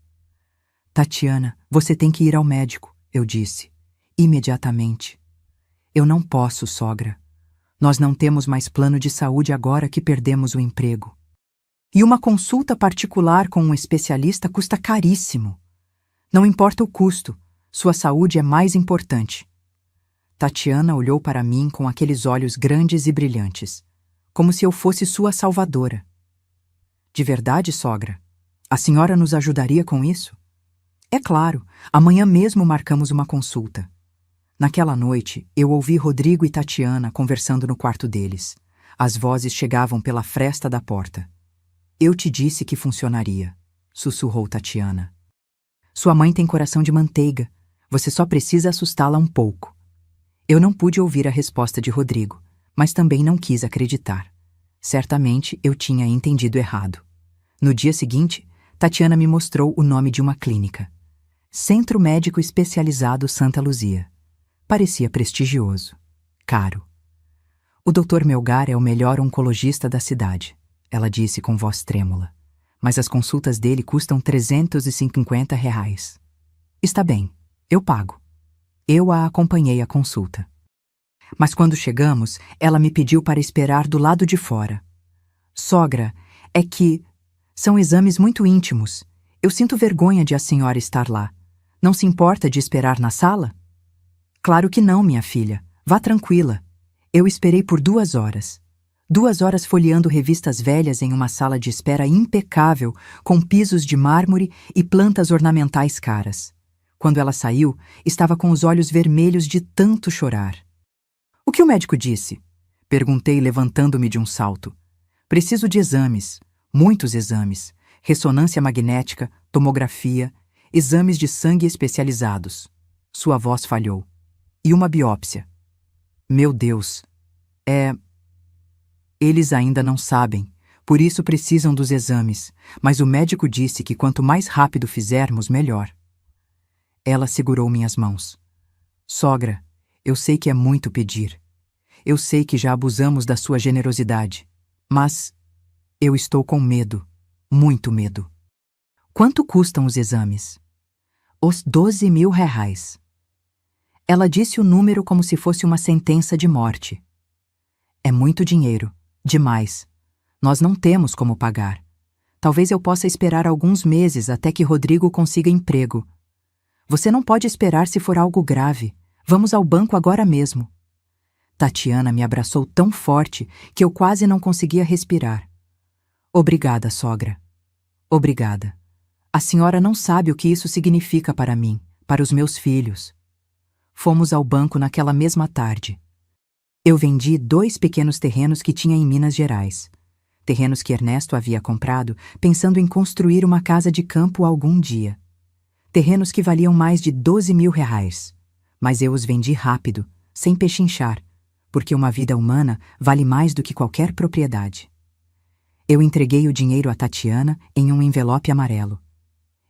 Tatiana, você tem que ir ao médico, eu disse, imediatamente. Eu não posso, sogra. Nós não temos mais plano de saúde agora que perdemos o emprego. E uma consulta particular com um especialista custa caríssimo. Não importa o custo, sua saúde é mais importante. Tatiana olhou para mim com aqueles olhos grandes e brilhantes, como se eu fosse sua salvadora. De verdade, sogra? A senhora nos ajudaria com isso? É claro, amanhã mesmo marcamos uma consulta. Naquela noite, eu ouvi Rodrigo e Tatiana conversando no quarto deles. As vozes chegavam pela fresta da porta. Eu te disse que funcionaria, sussurrou Tatiana. Sua mãe tem coração de manteiga. Você só precisa assustá-la um pouco. Eu não pude ouvir a resposta de Rodrigo, mas também não quis acreditar. Certamente eu tinha entendido errado. No dia seguinte, Tatiana me mostrou o nome de uma clínica. Centro Médico Especializado Santa Luzia. Parecia prestigioso. Caro. O Dr. Melgar é o melhor oncologista da cidade, ela disse com voz trêmula. Mas as consultas dele custam R$ 350. Está bem, eu pago. Eu a acompanhei à consulta. Mas quando chegamos, ela me pediu para esperar do lado de fora. Sogra, é que são exames muito íntimos. Eu sinto vergonha de a senhora estar lá. Não se importa de esperar na sala? Claro que não, minha filha. Vá tranquila. Eu esperei por 2 horas. 2 horas folheando revistas velhas em uma sala de espera impecável, com pisos de mármore e plantas ornamentais caras. Quando ela saiu, estava com os olhos vermelhos de tanto chorar. O que o médico disse? Perguntei, levantando-me de um salto. Preciso de exames, muitos exames, ressonância magnética, tomografia, exames de sangue especializados. Sua voz falhou. E uma biópsia. Meu Deus. Eles ainda não sabem, por isso precisam dos exames, mas o médico disse que quanto mais rápido fizermos, melhor. Ela segurou minhas mãos. Sogra, eu sei que é muito pedir. Eu sei que já abusamos da sua generosidade. Mas eu estou com medo, muito medo. Quanto custam os exames? Os 12.000 reais. Ela disse o número como se fosse uma sentença de morte. É muito dinheiro, demais. Nós não temos como pagar. Talvez eu possa esperar alguns meses até que Rodrigo consiga emprego. Você não pode esperar se for algo grave. Vamos ao banco agora mesmo. Tatiana me abraçou tão forte que eu quase não conseguia respirar. Obrigada, sogra. Obrigada. A senhora não sabe o que isso significa para mim, para os meus filhos. Fomos ao banco naquela mesma tarde. Eu vendi 2 pequenos terrenos que tinha em Minas Gerais. Terrenos que Ernesto havia comprado, pensando em construir uma casa de campo algum dia. Terrenos que valiam mais de 12.000 reais. Mas eu os vendi rápido, sem pechinchar, porque uma vida humana vale mais do que qualquer propriedade. Eu entreguei o dinheiro a Tatiana em um envelope amarelo.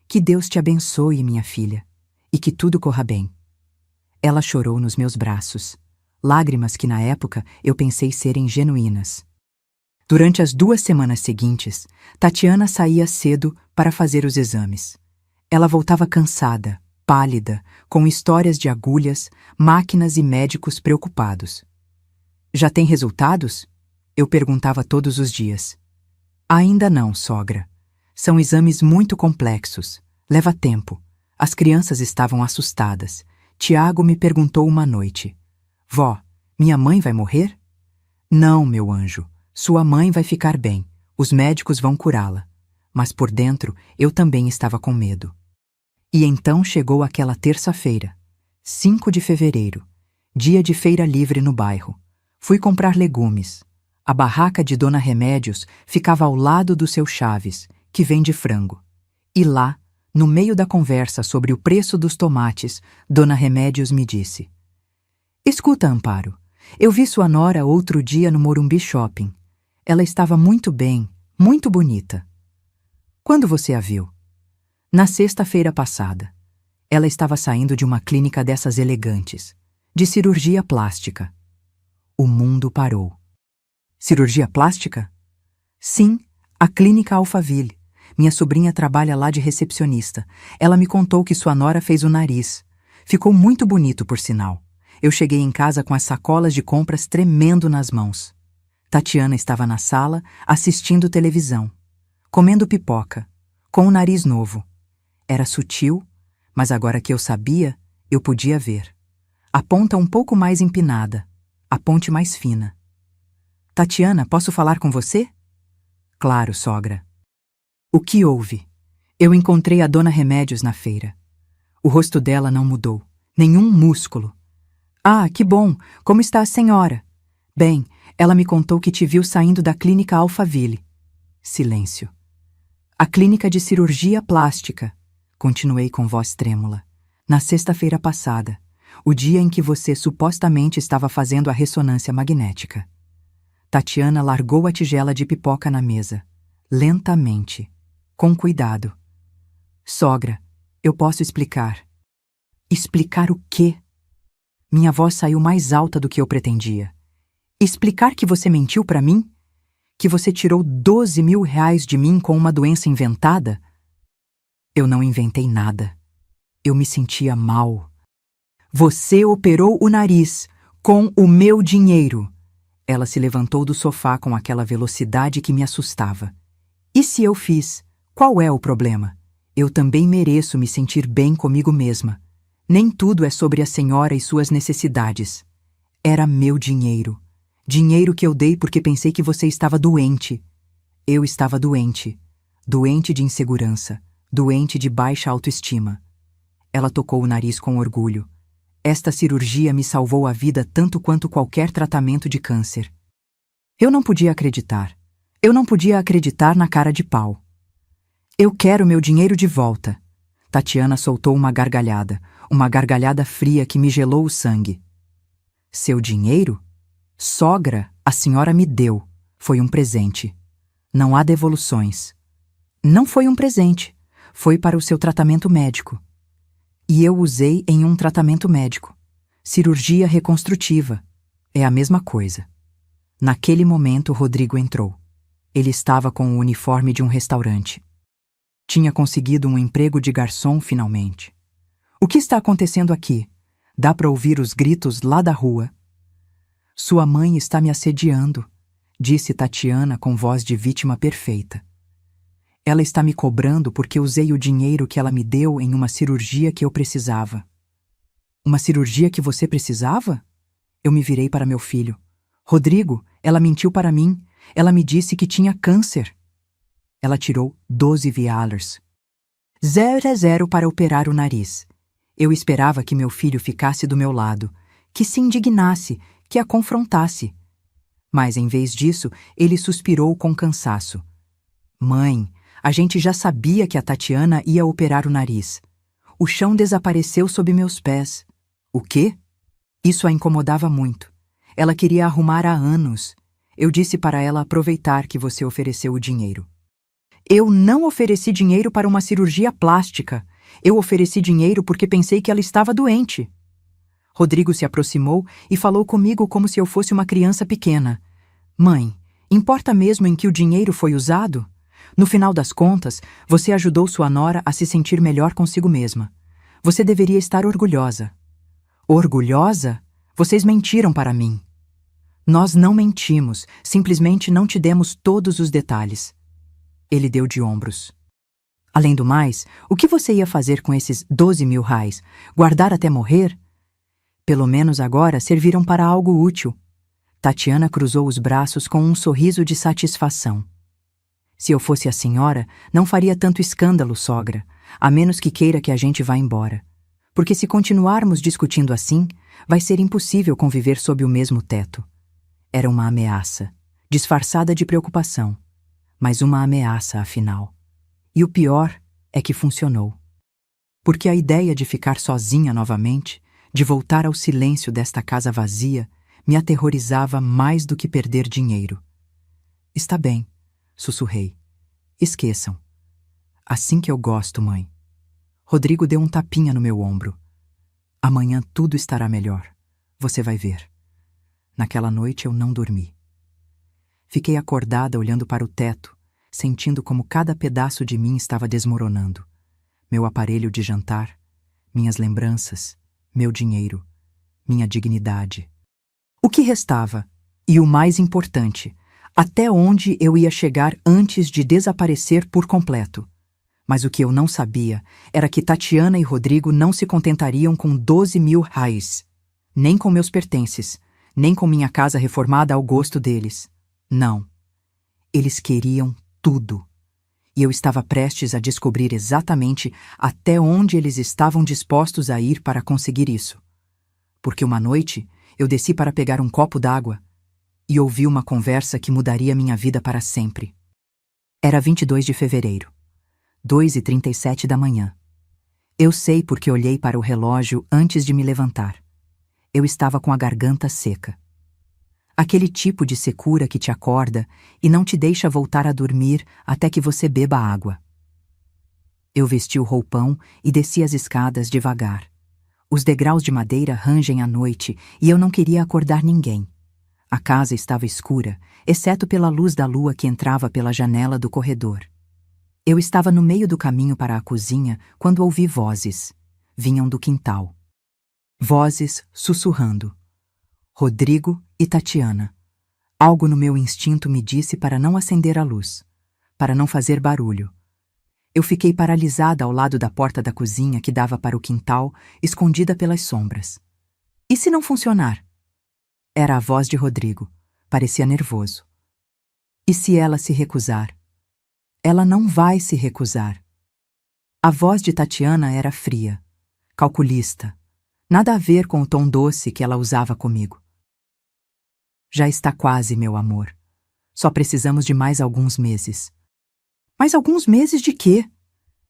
Que Deus te abençoe, minha filha, e que tudo corra bem. Ela chorou nos meus braços, lágrimas que na época eu pensei serem genuínas. Durante as 2 semanas seguintes, Tatiana saía cedo para fazer os exames. Ela voltava cansada, pálida, com histórias de agulhas, máquinas e médicos preocupados. Já tem resultados? Eu perguntava todos os dias. Ainda não, sogra. São exames muito complexos. Leva tempo. As crianças estavam assustadas. Tiago me perguntou uma noite. Vó, minha mãe vai morrer? Não, meu anjo. Sua mãe vai ficar bem. Os médicos vão curá-la. Mas por dentro eu também estava com medo. E então chegou aquela terça-feira, 5 de fevereiro, dia de feira livre no bairro. Fui comprar legumes. A barraca de Dona Remédios ficava ao lado do seu Chaves, que vende frango. E lá, no meio da conversa sobre o preço dos tomates, Dona Remédios me disse: Escuta, Amparo, eu vi sua nora outro dia no Morumbi Shopping. Ela estava muito bem, muito bonita. Quando você a viu? Na sexta-feira passada. Ela estava saindo de uma clínica dessas elegantes, de cirurgia plástica. O mundo parou. Cirurgia plástica? Sim, a clínica Alphaville. Minha sobrinha trabalha lá de recepcionista. Ela me contou que sua nora fez o nariz. Ficou muito bonito, por sinal. Eu cheguei em casa com as sacolas de compras tremendo nas mãos. Tatiana estava na sala, assistindo televisão, comendo pipoca, com o nariz novo. Era sutil, mas agora que eu sabia, eu podia ver. A ponta um pouco mais empinada, a ponte mais fina. Tatiana, posso falar com você? Claro, sogra. O que houve? Eu encontrei a Dona Remédios na feira. O rosto dela não mudou, nenhum músculo. Ah, que bom! Como está a senhora? Bem, ela me contou que te viu saindo da clínica Alphaville. Silêncio. A clínica de cirurgia plástica. Continuei com voz trêmula. Na sexta-feira passada, o dia em que você supostamente estava fazendo a ressonância magnética. Tatiana largou a tigela de pipoca na mesa, lentamente, com cuidado. Sogra, eu posso explicar. Explicar o quê? Minha voz saiu mais alta do que eu pretendia. Explicar que você mentiu para mim? Que você tirou 12.000 reais de mim com uma doença inventada? Eu não inventei nada. Eu me sentia mal. Você operou o nariz, Com o meu dinheiro. Ela se levantou do sofá com aquela velocidade que me assustava. E se eu fiz? Qual é o problema? Eu também mereço me sentir bem comigo mesma. Nem tudo é sobre a senhora e suas necessidades. Era meu dinheiro. Dinheiro que eu dei porque pensei que você estava doente. Eu estava doente. Doente de insegurança. Doente de baixa autoestima. Ela tocou o nariz com orgulho. Esta cirurgia me salvou a vida tanto quanto qualquer tratamento de câncer. Eu não podia acreditar. Eu não podia acreditar na cara de pau. Eu quero meu dinheiro de volta. Tatiana soltou uma gargalhada fria que me gelou o sangue. Seu dinheiro? Sogra, a senhora me deu. Foi um presente. Não há devoluções. Não foi um presente. Foi para o seu tratamento médico. E eu usei em um tratamento médico. Cirurgia reconstrutiva. É a mesma coisa. Naquele momento, Rodrigo entrou. Ele estava com o uniforme de um restaurante. Tinha conseguido um emprego de garçom finalmente. O que está acontecendo aqui? Dá para ouvir os gritos lá da rua. Sua mãe está me assediando, disse Tatiana com voz de vítima perfeita. Ela está me cobrando porque usei o dinheiro que ela me deu em uma cirurgia que eu precisava. Uma cirurgia que você precisava? Eu me virei para meu filho. Rodrigo, ela mentiu para mim. Ela me disse que tinha câncer. Ela tirou 12 vialers. 0 para operar o nariz. Eu esperava que meu filho ficasse do meu lado, que se indignasse, que a confrontasse. Mas, em vez disso, ele suspirou com cansaço. Mãe, a gente já sabia que a Tatiana ia operar o nariz. O chão desapareceu sob meus pés. O quê? Isso a incomodava muito. Ela queria arrumar há anos. Eu disse para ela aproveitar que você ofereceu o dinheiro. Eu não ofereci dinheiro para uma cirurgia plástica. Eu ofereci dinheiro porque pensei que ela estava doente. Rodrigo se aproximou e falou comigo como se eu fosse uma criança pequena. Mãe, importa mesmo em que o dinheiro foi usado? No final das contas, você ajudou sua nora a se sentir melhor consigo mesma. Você deveria estar orgulhosa. Orgulhosa? Vocês mentiram para mim. Nós não mentimos, simplesmente não te demos todos os detalhes. Ele deu de ombros. Além do mais, o que você ia fazer com esses 12 mil reais? Guardar até morrer? Pelo menos agora serviram para algo útil. Tatiana cruzou os braços com um sorriso de satisfação. Se eu fosse a senhora, não faria tanto escândalo, sogra, a menos que queira que a gente vá embora. Porque se continuarmos discutindo assim, vai ser impossível conviver sob o mesmo teto. Era uma ameaça, disfarçada de preocupação, mas uma ameaça, afinal. E o pior é que funcionou. Porque a ideia de ficar sozinha novamente, de voltar ao silêncio desta casa vazia, me aterrorizava mais do que perder dinheiro. Está bem, sussurrei. Esqueçam. Assim que eu gosto, mãe. Rodrigo deu um tapinha no meu ombro. Amanhã tudo estará melhor. Você vai ver. Naquela noite eu não dormi. Fiquei acordada olhando para o teto, sentindo como cada pedaço de mim estava desmoronando. Meu aparelho de jantar, minhas lembranças, meu dinheiro, minha dignidade. O que restava? E o mais importante, até onde eu ia chegar antes de desaparecer por completo? Mas o que eu não sabia era que Tatiana e Rodrigo não se contentariam com 12 mil reais, nem com meus pertences, nem com minha casa reformada ao gosto deles. Não. Eles queriam tudo. E eu estava prestes a descobrir exatamente até onde eles estavam dispostos a ir para conseguir isso. Porque uma noite eu desci para pegar um copo d'água e ouvi uma conversa que mudaria minha vida para sempre. Era 22 de fevereiro, 2h37 da manhã. Eu sei porque olhei para o relógio antes de me levantar. Eu estava com a garganta seca. Aquele tipo de secura que te acorda e não te deixa voltar a dormir até que você beba água. Eu vesti o roupão e desci as escadas devagar. Os degraus de madeira rangem à noite e eu não queria acordar ninguém. A casa estava escura, exceto pela luz da lua que entrava pela janela do corredor. Eu estava no meio do caminho para a cozinha quando ouvi vozes. Vinham do quintal. Vozes sussurrando. Rodrigo e Tatiana. Algo no meu instinto me disse para não acender a luz, para não fazer barulho. Eu fiquei paralisada ao lado da porta da cozinha que dava para o quintal, escondida pelas sombras. E se não funcionar? Era a voz de Rodrigo. Parecia nervoso. E se ela se recusar? Ela não vai se recusar. A voz de Tatiana era fria, calculista. Nada a ver com o tom doce que ela usava comigo. Já está quase, meu amor. Só precisamos de mais alguns meses. Mais alguns meses de quê?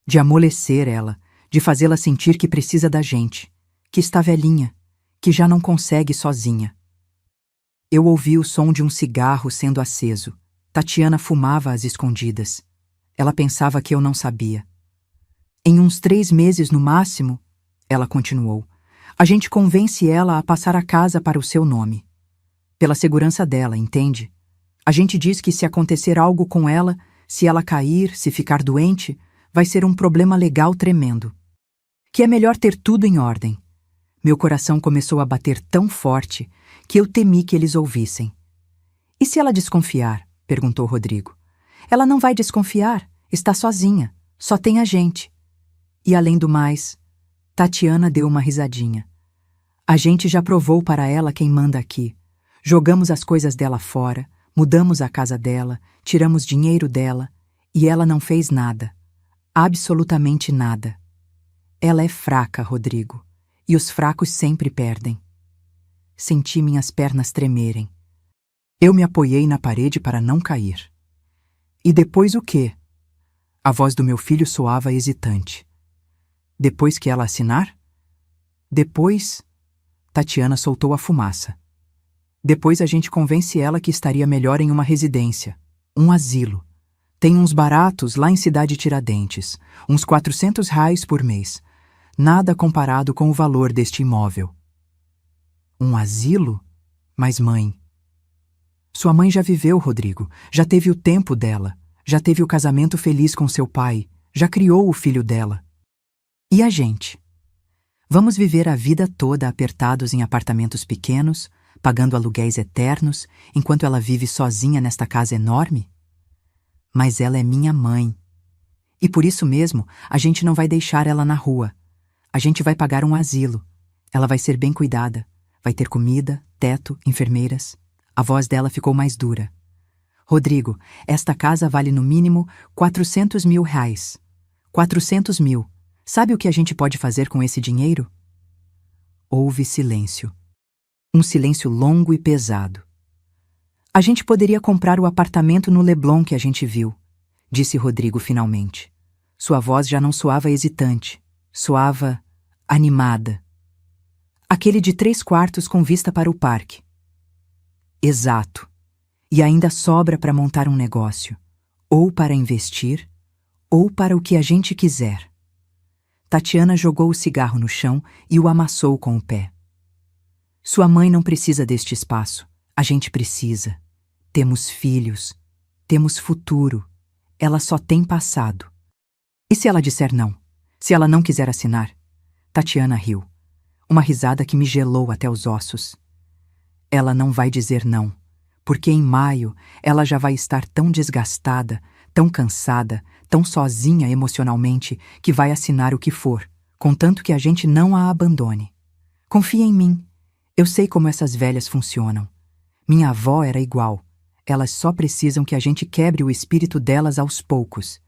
De amolecer ela, de fazê-la sentir que precisa da gente, que está velhinha, que já não consegue sozinha. Eu ouvi o som de um cigarro sendo aceso. Tatiana fumava às escondidas. Ela pensava que eu não sabia. Em uns 3 meses no máximo, ela continuou, a gente convence ela a passar a casa para o seu nome. Pela segurança dela, entende? A gente diz que se acontecer algo com ela, se ela cair, se ficar doente, vai ser um problema legal tremendo. Que é melhor ter tudo em ordem. Meu coração começou a bater tão forte que eu temi que eles ouvissem. E se ela desconfiar? Perguntou Rodrigo. Ela não vai desconfiar, está sozinha, só tem a gente. E além do mais, Tatiana deu uma risadinha. A gente já provou para ela quem manda aqui. Jogamos as coisas dela fora, mudamos a casa dela, tiramos dinheiro dela, e ela não fez nada. Absolutamente nada. Ela é fraca, Rodrigo, e os fracos sempre perdem. Senti minhas pernas tremerem. Eu me apoiei na parede para não cair. E depois o quê? A voz do meu filho soava hesitante. Depois que ela assinar? Depois... Tatiana soltou a fumaça. Depois a gente convence ela que estaria melhor em uma residência, um asilo. Tem uns baratos lá em Cidade Tiradentes, uns R$ 400 por mês. Nada comparado com o valor deste imóvel. Um asilo? Mas mãe... Sua mãe já viveu, Rodrigo, já teve o tempo dela, já teve o casamento feliz com seu pai, já criou o filho dela. E a gente? Vamos viver a vida toda apertados em apartamentos pequenos, pagando aluguéis eternos, enquanto ela vive sozinha nesta casa enorme? Mas ela é minha mãe. E por isso mesmo, a gente não vai deixar ela na rua. A gente vai pagar um asilo. Ela vai ser bem cuidada. Vai ter comida, teto, enfermeiras. A voz dela ficou mais dura. Rodrigo, esta casa vale no mínimo R$ 400 mil. 400 mil. Sabe o que a gente pode fazer com esse dinheiro? Houve silêncio. Um silêncio longo e pesado. A gente poderia comprar o apartamento no Leblon que a gente viu, disse Rodrigo finalmente. Sua voz já não soava hesitante, soava animada. Aquele de 3 quartos com vista para o parque. Exato. E ainda sobra para montar um negócio, ou para investir, ou para o que a gente quiser. Tatiana jogou o cigarro no chão e o amassou com o pé. Sua mãe não precisa deste espaço. A gente precisa. Temos filhos. Temos futuro. Ela só tem passado. E se ela disser não? Se ela não quiser assinar? Tatiana riu. Uma risada que me gelou até os ossos. Ela não vai dizer não, porque em maio ela já vai estar tão desgastada, tão cansada, tão sozinha emocionalmente, que vai assinar o que for, contanto que a gente não a abandone. Confia em mim. Eu sei como essas velhas funcionam. Minha avó era igual. Elas só precisam que a gente quebre o espírito delas aos poucos.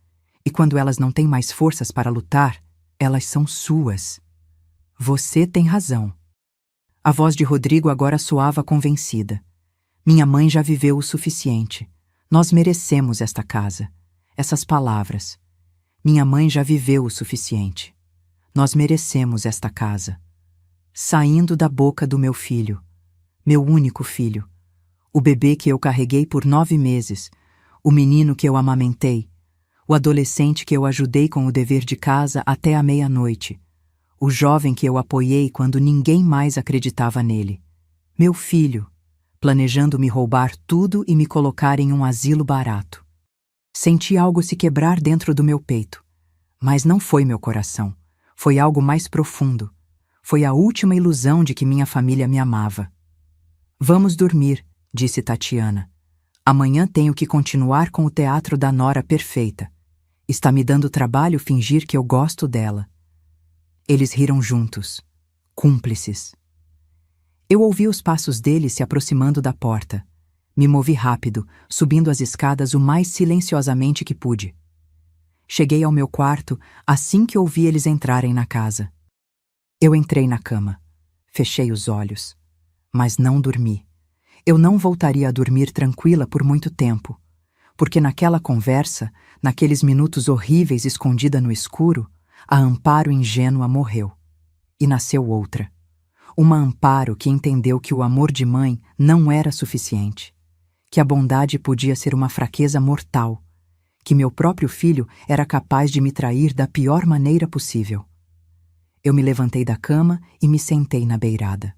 E quando elas não têm mais forças para lutar, elas são suas. Você tem razão. A voz de Rodrigo agora soava convencida. Minha mãe já viveu o suficiente. Nós merecemos esta casa. Essas palavras. Minha mãe já viveu o suficiente. Nós merecemos esta casa. Saindo da boca do meu filho. Meu único filho. O bebê que eu carreguei por 9 meses. O menino que eu amamentei. O adolescente que eu ajudei com o dever de casa até a meia-noite. O jovem que eu apoiei quando ninguém mais acreditava nele. Meu filho, planejando me roubar tudo e me colocar em um asilo barato. Senti algo se quebrar dentro do meu peito. Mas não foi meu coração. Foi algo mais profundo. Foi a última ilusão de que minha família me amava. Vamos dormir, disse Tatiana. Amanhã tenho que continuar com o teatro da nora perfeita. Está me dando trabalho fingir que eu gosto dela. Eles riram juntos, cúmplices. Eu ouvi os passos deles se aproximando da porta. Me movi rápido, subindo as escadas o mais silenciosamente que pude. Cheguei ao meu quarto assim que ouvi eles entrarem na casa. Eu entrei na cama. Fechei os olhos. Mas não dormi. Eu não voltaria a dormir tranquila por muito tempo, porque naquela conversa, naqueles minutos horríveis escondida no escuro, a Amparo ingênua morreu. E nasceu outra. Uma Amparo que entendeu que o amor de mãe não era suficiente, que a bondade podia ser uma fraqueza mortal, que meu próprio filho era capaz de me trair da pior maneira possível. Eu me levantei da cama e me sentei na beirada.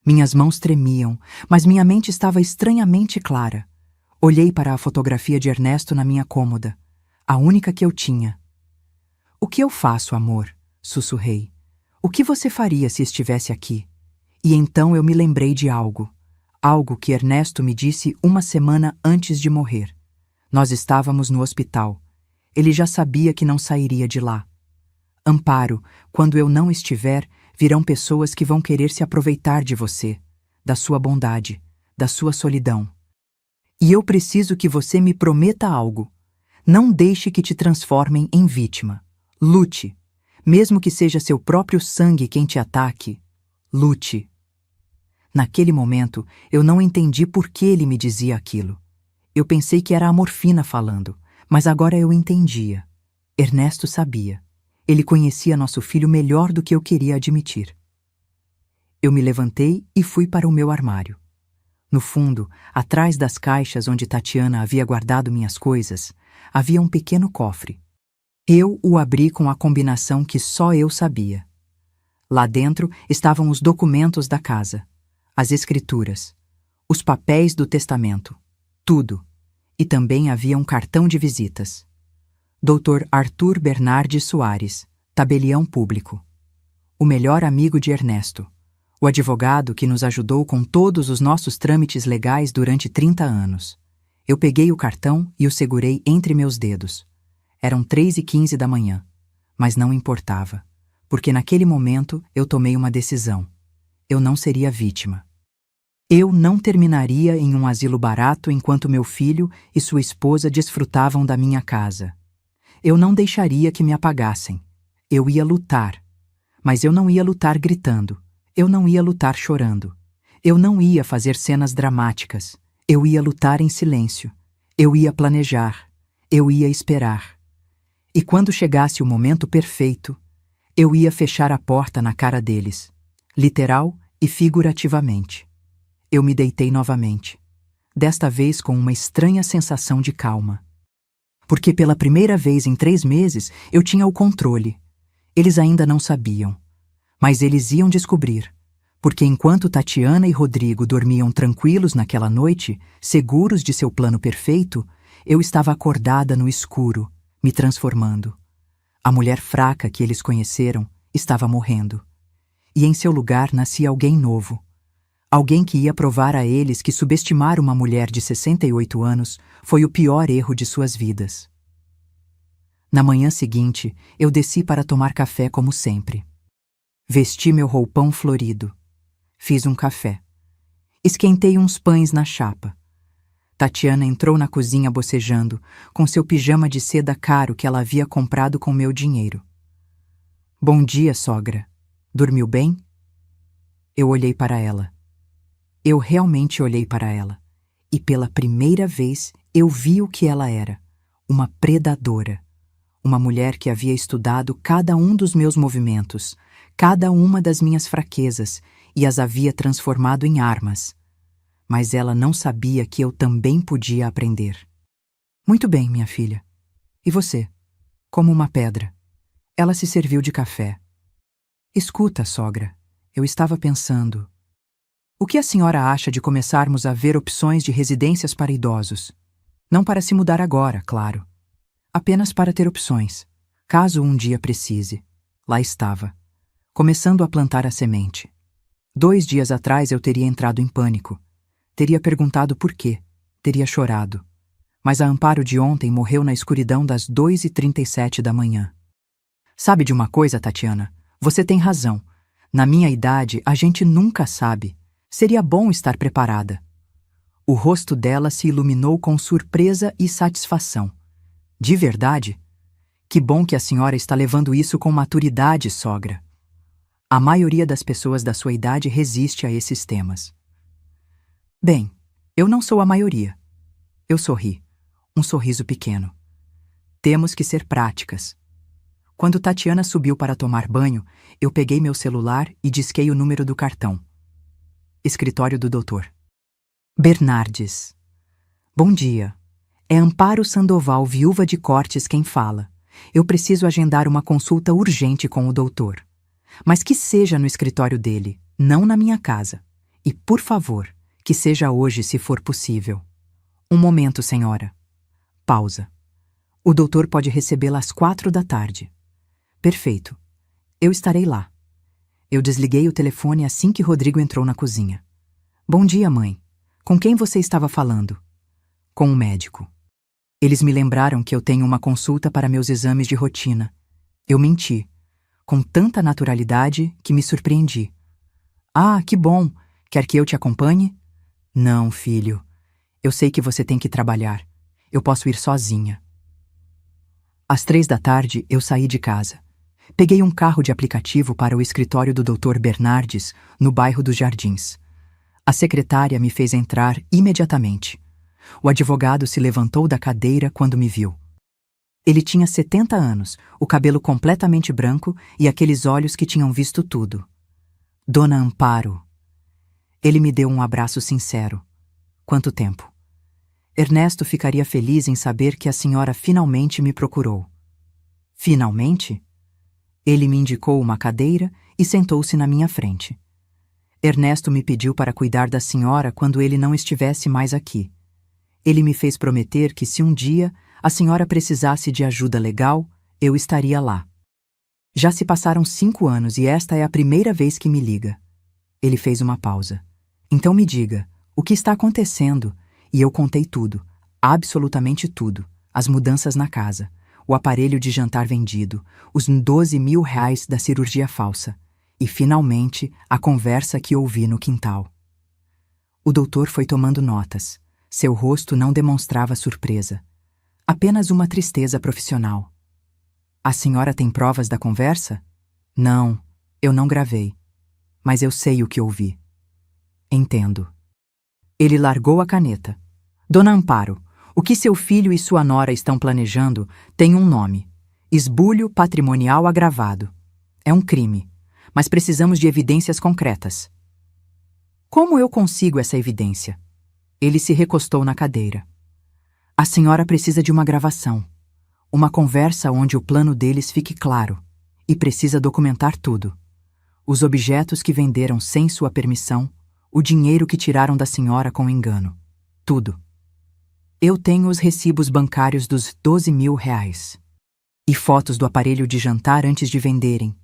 Minhas mãos tremiam, mas minha mente estava estranhamente clara. Olhei para a fotografia de Ernesto na minha cômoda, a única que eu tinha. "O que eu faço, amor?", sussurrei. "O que você faria se estivesse aqui?" E então eu me lembrei de algo que Ernesto me disse uma semana antes de morrer. Nós estávamos no hospital. Ele já sabia que não sairia de lá. "Amparo, quando eu não estiver, virão pessoas que vão querer se aproveitar de você, da sua bondade, da sua solidão. E eu preciso que você me prometa algo. Não deixe que te transformem em vítima. Lute. Mesmo que seja seu próprio sangue quem te ataque, lute." Naquele momento, eu não entendi por que ele me dizia aquilo. Eu pensei que era a morfina falando, mas agora eu entendia. Ernesto sabia. Ele conhecia nosso filho melhor do que eu queria admitir. Eu me levantei e fui para o meu armário. No fundo, atrás das caixas onde Tatiana havia guardado minhas coisas, havia um pequeno cofre. Eu o abri com a combinação que só eu sabia. Lá dentro estavam os documentos da casa, as escrituras, os papéis do testamento, tudo. E também havia um cartão de visitas. Dr. Arthur Bernardi Soares, tabelião público. O melhor amigo de Ernesto. O advogado que nos ajudou com todos os nossos trâmites legais durante 30 anos. Eu peguei o cartão e o segurei entre meus dedos. Eram 3h15 da manhã. Mas não importava, porque naquele momento eu tomei uma decisão. Eu não seria vítima. Eu não terminaria em um asilo barato enquanto meu filho e sua esposa desfrutavam da minha casa. Eu não deixaria que me apagassem. Eu ia lutar. Mas eu não ia lutar gritando. Eu não ia lutar chorando. Eu não ia fazer cenas dramáticas. Eu ia lutar em silêncio. Eu ia planejar. Eu ia esperar. E quando chegasse o momento perfeito, eu ia fechar a porta na cara deles, literal e figurativamente. Eu me deitei novamente, desta vez com uma estranha sensação de calma. Porque pela primeira vez em 3 meses eu tinha o controle. Eles ainda não sabiam. Mas eles iam descobrir. Porque enquanto Tatiana e Rodrigo dormiam tranquilos naquela noite, seguros de seu plano perfeito, eu estava acordada no escuro, me transformando. A mulher fraca que eles conheceram estava morrendo. E em seu lugar nascia alguém novo. Alguém que ia provar a eles que subestimar uma mulher de 68 anos foi o pior erro de suas vidas. Na manhã seguinte, eu desci para tomar café como sempre. Vesti meu roupão florido. Fiz um café. Esquentei uns pães na chapa. Tatiana entrou na cozinha bocejando, com seu pijama de seda caro que ela havia comprado com meu dinheiro. "Bom dia, sogra. Dormiu bem?" Eu olhei para ela. Eu realmente olhei para ela. E pela primeira vez eu vi o que ela era. Uma predadora. Uma mulher que havia estudado cada um dos meus movimentos, cada uma das minhas fraquezas, e as havia transformado em armas. Mas ela não sabia que eu também podia aprender. "Muito bem, minha filha. E você?" "Como uma pedra." Ela se serviu de café. "Escuta, sogra, eu estava pensando. O que a senhora acha de começarmos a ver opções de residências para idosos? Não para se mudar agora, claro. Apenas para ter opções, caso um dia precise." Lá estava, começando a plantar a semente. 2 dias atrás eu teria entrado em pânico. Teria perguntado por quê. Teria chorado. Mas a Amparo de ontem morreu na escuridão das 2h37 da manhã. Sabe de uma coisa, Tatiana? Você tem razão. Na minha idade, a gente nunca sabe. Seria bom estar preparada. O rosto dela se iluminou com surpresa e satisfação. De verdade? Que bom que a senhora está levando isso com maturidade, sogra. A maioria das pessoas da sua idade resiste a esses temas. Bem, eu não sou a maioria. Eu sorri. Um sorriso pequeno. Temos que ser práticas. Quando Tatiana subiu para tomar banho, eu peguei meu celular e disquei o número do cartão. Escritório do Dr. Bernardes. Bom dia. É Amparo Sandoval, viúva de Cortes, quem fala. Eu preciso agendar uma consulta urgente com o doutor. Mas que seja no escritório dele, não na minha casa. E, por favor, que seja hoje, se for possível. Um momento, senhora. Pausa. O doutor pode recebê-la às 4 da tarde. Perfeito. Eu estarei lá. Eu desliguei o telefone assim que Rodrigo entrou na cozinha. Bom dia, mãe. Com quem você estava falando? Com um médico. Eles me lembraram que eu tenho uma consulta para meus exames de rotina. Eu menti, com tanta naturalidade que me surpreendi. Ah, que bom! Quer que eu te acompanhe? Não, filho. Eu sei que você tem que trabalhar. Eu posso ir sozinha. Às 3 da tarde, eu saí de casa. Peguei um carro de aplicativo para o escritório do Dr. Bernardes, no bairro dos Jardins. A secretária me fez entrar imediatamente. O advogado se levantou da cadeira quando me viu. Ele tinha 70 anos, o cabelo completamente branco e aqueles olhos que tinham visto tudo. Dona Amparo. Ele me deu um abraço sincero. Quanto tempo? Ernesto ficaria feliz em saber que a senhora finalmente me procurou. Finalmente? Ele me indicou uma cadeira e sentou-se na minha frente. Ernesto me pediu para cuidar da senhora quando ele não estivesse mais aqui. Ele me fez prometer que se um dia a senhora precisasse de ajuda legal, eu estaria lá. Já se passaram 5 anos e esta é a primeira vez que me liga. Ele fez uma pausa. Então me diga, o que está acontecendo? E eu contei tudo, absolutamente tudo. As mudanças na casa, o aparelho de jantar vendido, os 12 mil reais da cirurgia falsa. E, finalmente, a conversa que ouvi no quintal. O doutor foi tomando notas. Seu rosto não demonstrava surpresa. Apenas uma tristeza profissional. A senhora tem provas da conversa? Não, eu não gravei. Mas eu sei o que ouvi. Entendo. Ele largou a caneta. Dona Amparo, o que seu filho e sua nora estão planejando tem um nome. Esbulho patrimonial agravado. É um crime. Mas precisamos de evidências concretas. Como eu consigo essa evidência? Ele se recostou na cadeira. A senhora precisa de uma gravação. Uma conversa onde o plano deles fique claro. E precisa documentar tudo. Os objetos que venderam sem sua permissão, o dinheiro que tiraram da senhora com engano. Tudo. Eu tenho os recibos bancários dos 12 mil reais. E fotos do aparelho de jantar antes de venderem.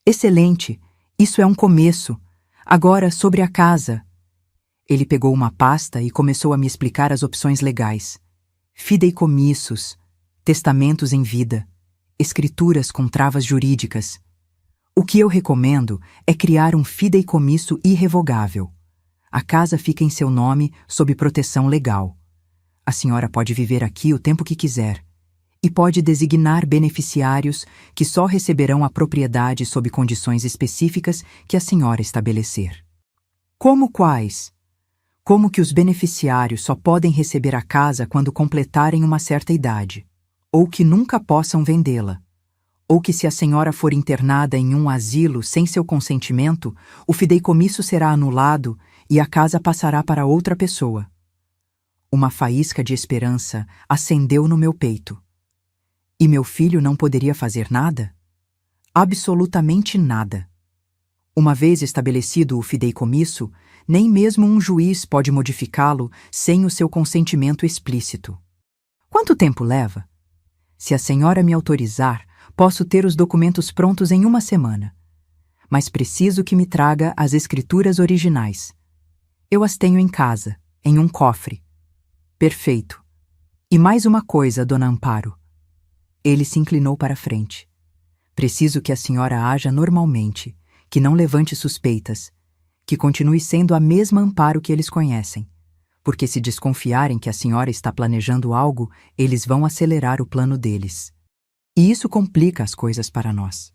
Excelente! Isso é um começo. Agora, sobre a casa. Ele pegou uma pasta e começou a me explicar as opções legais. Fideicomissos, testamentos em vida, escrituras com travas jurídicas. O que eu recomendo é criar um fideicomisso irrevogável. A casa fica em seu nome sob proteção legal. A senhora pode viver aqui o tempo que quiser. E pode designar beneficiários que só receberão a propriedade sob condições específicas que a senhora estabelecer. Como quais? Como que os beneficiários só podem receber a casa quando completarem uma certa idade, ou que nunca possam vendê-la, ou que se a senhora for internada em um asilo sem seu consentimento, o fideicomisso será anulado e a casa passará para outra pessoa. Uma faísca de esperança acendeu no meu peito. E meu filho não poderia fazer nada? Absolutamente nada. Uma vez estabelecido o fideicomisso, nem mesmo um juiz pode modificá-lo sem o seu consentimento explícito. Quanto tempo leva? Se a senhora me autorizar, posso ter os documentos prontos em 1 semana. mas preciso que me traga as escrituras originais. Eu as tenho em casa, em um cofre. Perfeito. E mais uma coisa, Dona Amparo. Ele se inclinou para a frente. Preciso que a senhora haja normalmente, que não levante suspeitas, que continue sendo a mesma Amparo que eles conhecem, porque se desconfiarem que a senhora está planejando algo, eles vão acelerar o plano deles. E isso complica as coisas para nós.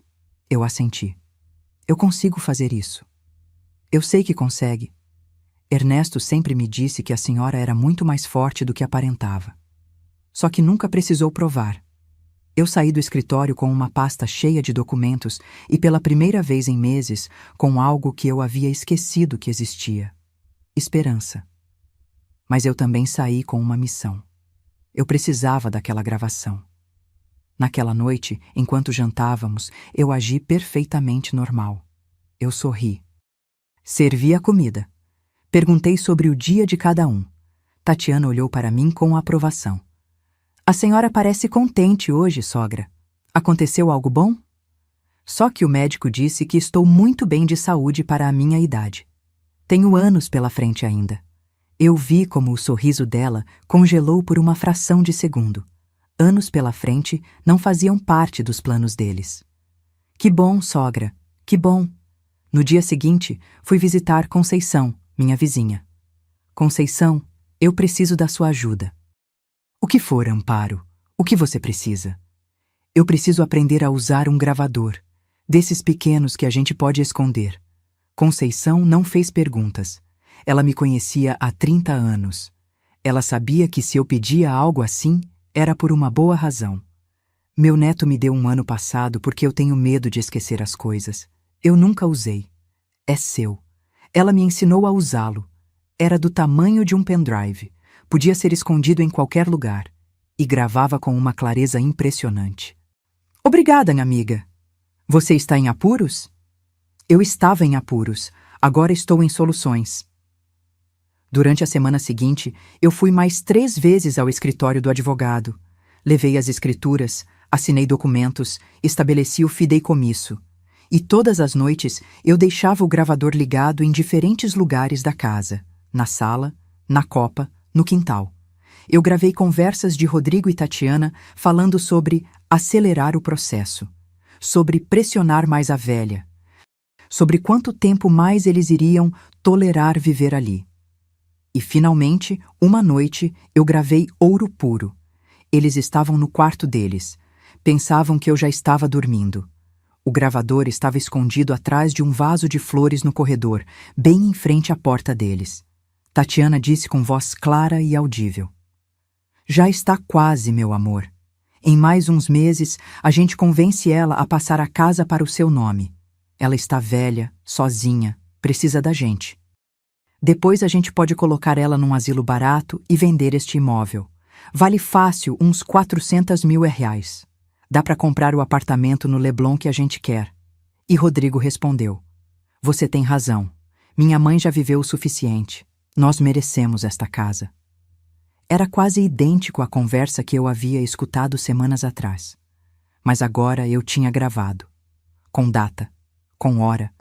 Eu assenti. Eu consigo fazer isso. Eu sei que consegue. Ernesto sempre me disse que a senhora era muito mais forte do que aparentava. Só que nunca precisou provar. Eu saí do escritório com uma pasta cheia de documentos e pela primeira vez em meses com algo que eu havia esquecido que existia. Esperança. Mas eu também saí com uma missão. Eu precisava daquela gravação. Naquela noite, enquanto jantávamos, eu agi perfeitamente normal. Eu sorri. Servi a comida. Perguntei sobre o dia de cada um. Tatiana olhou para mim com aprovação. A senhora parece contente hoje, sogra. Aconteceu algo bom? Só que o médico disse que estou muito bem de saúde para a minha idade. Tenho anos pela frente ainda. Eu vi como o sorriso dela congelou por uma fração de segundo. Anos pela frente não faziam parte dos planos deles. Que bom, sogra, que bom. No dia seguinte, fui visitar Conceição, minha vizinha. Conceição, eu preciso da sua ajuda. O que for, Amparo? O que você precisa? Eu preciso aprender a usar um gravador, desses pequenos que a gente pode esconder. Conceição não fez perguntas. Ela me conhecia há 30 anos. Ela sabia que se eu pedia algo assim, era por uma boa razão. Meu neto me deu um ano passado porque eu tenho medo de esquecer as coisas. Eu nunca usei. É seu. Ela me ensinou a usá-lo. Era do tamanho de um pendrive. Podia ser escondido em qualquer lugar. E gravava com uma clareza impressionante. Obrigada, minha amiga. Você está em apuros? Eu estava em apuros. Agora estou em soluções. Durante a semana seguinte, eu fui mais 3 vezes ao escritório do advogado. Levei as escrituras, assinei documentos, estabeleci o fideicomisso. E todas as noites eu deixava o gravador ligado em diferentes lugares da casa. Na sala, na copa, no quintal. Eu gravei conversas de Rodrigo e Tatiana falando sobre acelerar o processo, sobre pressionar mais a velha, sobre quanto tempo mais eles iriam tolerar viver ali. E, finalmente, uma noite, eu gravei ouro puro. Eles estavam no quarto deles. Pensavam que eu já estava dormindo. O gravador estava escondido atrás de um vaso de flores no corredor, bem em frente à porta deles. Tatiana disse com voz clara e audível. Já está quase, meu amor. Em mais uns meses, a gente convence ela a passar a casa para o seu nome. Ela está velha, sozinha, precisa da gente. Depois a gente pode colocar ela num asilo barato e vender este imóvel. Vale fácil uns 400 mil reais. Dá para comprar o apartamento no Leblon que a gente quer. E Rodrigo respondeu. Você tem razão. Minha mãe já viveu o suficiente. Nós merecemos esta casa. Era quase idêntico à conversa que eu havia escutado semanas atrás. Mas agora eu tinha gravado. Com data, com hora,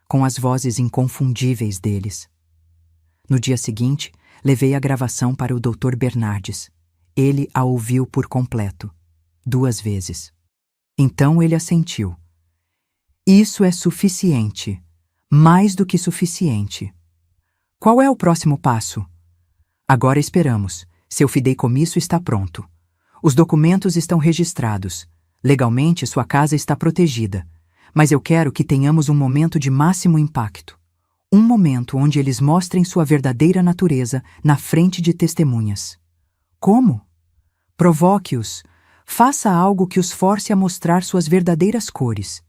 com as vozes inconfundíveis deles. No dia seguinte, levei a gravação para o Dr. Bernardes. Ele a ouviu por completo. 2 vezes. Então ele assentiu. Isso é suficiente. Mais do que suficiente. Qual é o próximo passo? Agora esperamos. Seu fideicomisso está pronto. Os documentos estão registrados. Legalmente, sua casa está protegida. Mas eu quero que tenhamos um momento de máximo impacto. Um momento onde eles mostrem sua verdadeira natureza na frente de testemunhas. Como? Provoque-os. Faça algo que os force a mostrar suas verdadeiras cores.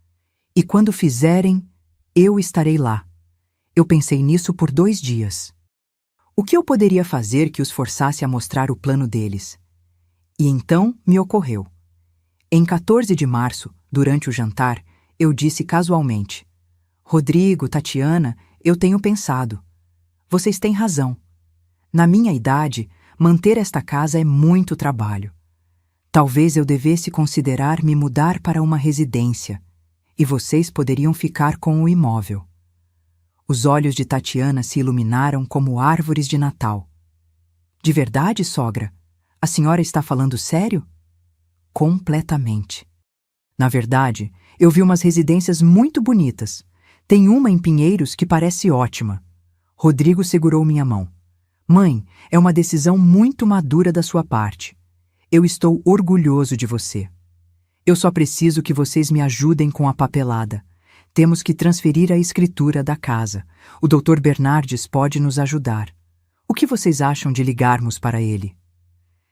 E quando fizerem, eu estarei lá. Eu pensei nisso por 2 dias. O que eu poderia fazer que os forçasse a mostrar o plano deles? E então me ocorreu. Em 14 de março, durante o jantar, eu disse casualmente: Rodrigo, Tatiana, eu tenho pensado. Vocês têm razão. Na minha idade, manter esta casa é muito trabalho. Talvez eu devesse considerar me mudar para uma residência. e vocês poderiam ficar com o imóvel. Os olhos de Tatiana se iluminaram como árvores de Natal. De verdade, sogra? A senhora está falando sério? Completamente. Na verdade, eu vi umas residências muito bonitas. Tem uma em Pinheiros que parece ótima. Rodrigo segurou minha mão. Mãe, é uma decisão muito madura da sua parte. Eu estou orgulhoso de você. Eu só preciso que vocês me ajudem com a papelada. Temos que transferir a escritura da casa. O Dr. Bernardes pode nos ajudar. O que vocês acham de ligarmos para ele?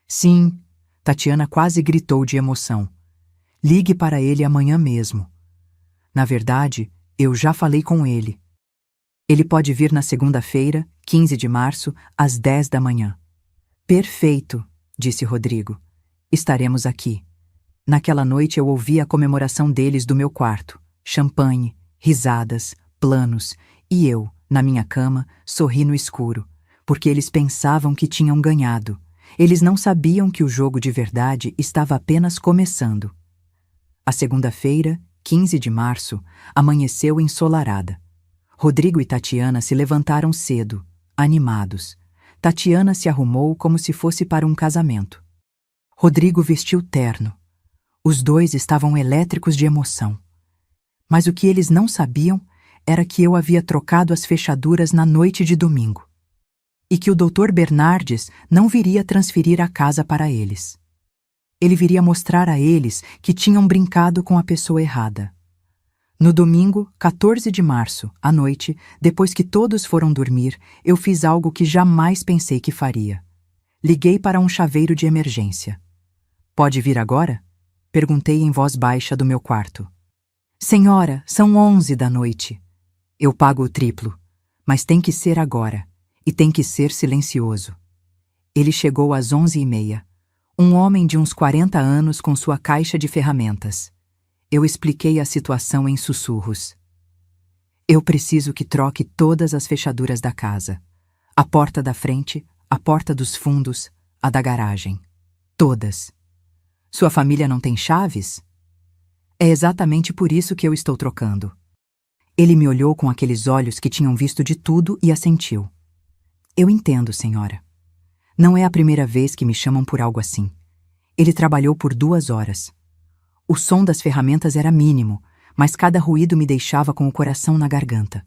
Sim, Tatiana quase gritou de emoção. Ligue para ele amanhã mesmo. Na verdade, eu já falei com ele. Ele pode vir na segunda-feira, 15 de março, às 10 da manhã. Perfeito, disse Rodrigo. Estaremos aqui. Naquela noite eu ouvi a comemoração deles do meu quarto. Champanhe, risadas, planos, e eu, na minha cama, sorri no escuro, porque eles pensavam que tinham ganhado. Eles não sabiam que o jogo de verdade estava apenas começando. A segunda-feira, 15 de março, amanheceu ensolarada. Rodrigo e Tatiana se levantaram cedo, animados. Tatiana se arrumou como se fosse para um casamento. Rodrigo vestiu terno. Os dois estavam elétricos de emoção. Mas o que eles não sabiam era que eu havia trocado as fechaduras na noite de domingo. E que o Dr. Bernardes não viria transferir a casa para eles. Ele viria mostrar a eles que tinham brincado com a pessoa errada. No domingo, 14 de março, à noite, depois que todos foram dormir, eu fiz algo que jamais pensei que faria. Liguei para um chaveiro de emergência. Pode vir agora? Perguntei em voz baixa do meu quarto. Senhora, são 11 da noite. Eu pago o triplo, mas tem que ser agora, e tem que ser silencioso. Ele chegou às 11h30. Um homem de uns 40 anos com sua caixa de ferramentas. Eu expliquei a situação em sussurros. Eu preciso que troque todas as fechaduras da casa. A porta da frente, a porta dos fundos, a da garagem. Todas. Sua família não tem chaves? É exatamente por isso que eu estou trocando. Ele me olhou com aqueles olhos que tinham visto de tudo e assentiu. Eu entendo, senhora. Não é a primeira vez que me chamam por algo assim. Ele trabalhou por 2 horas. O som das ferramentas era mínimo, mas cada ruído me deixava com o coração na garganta.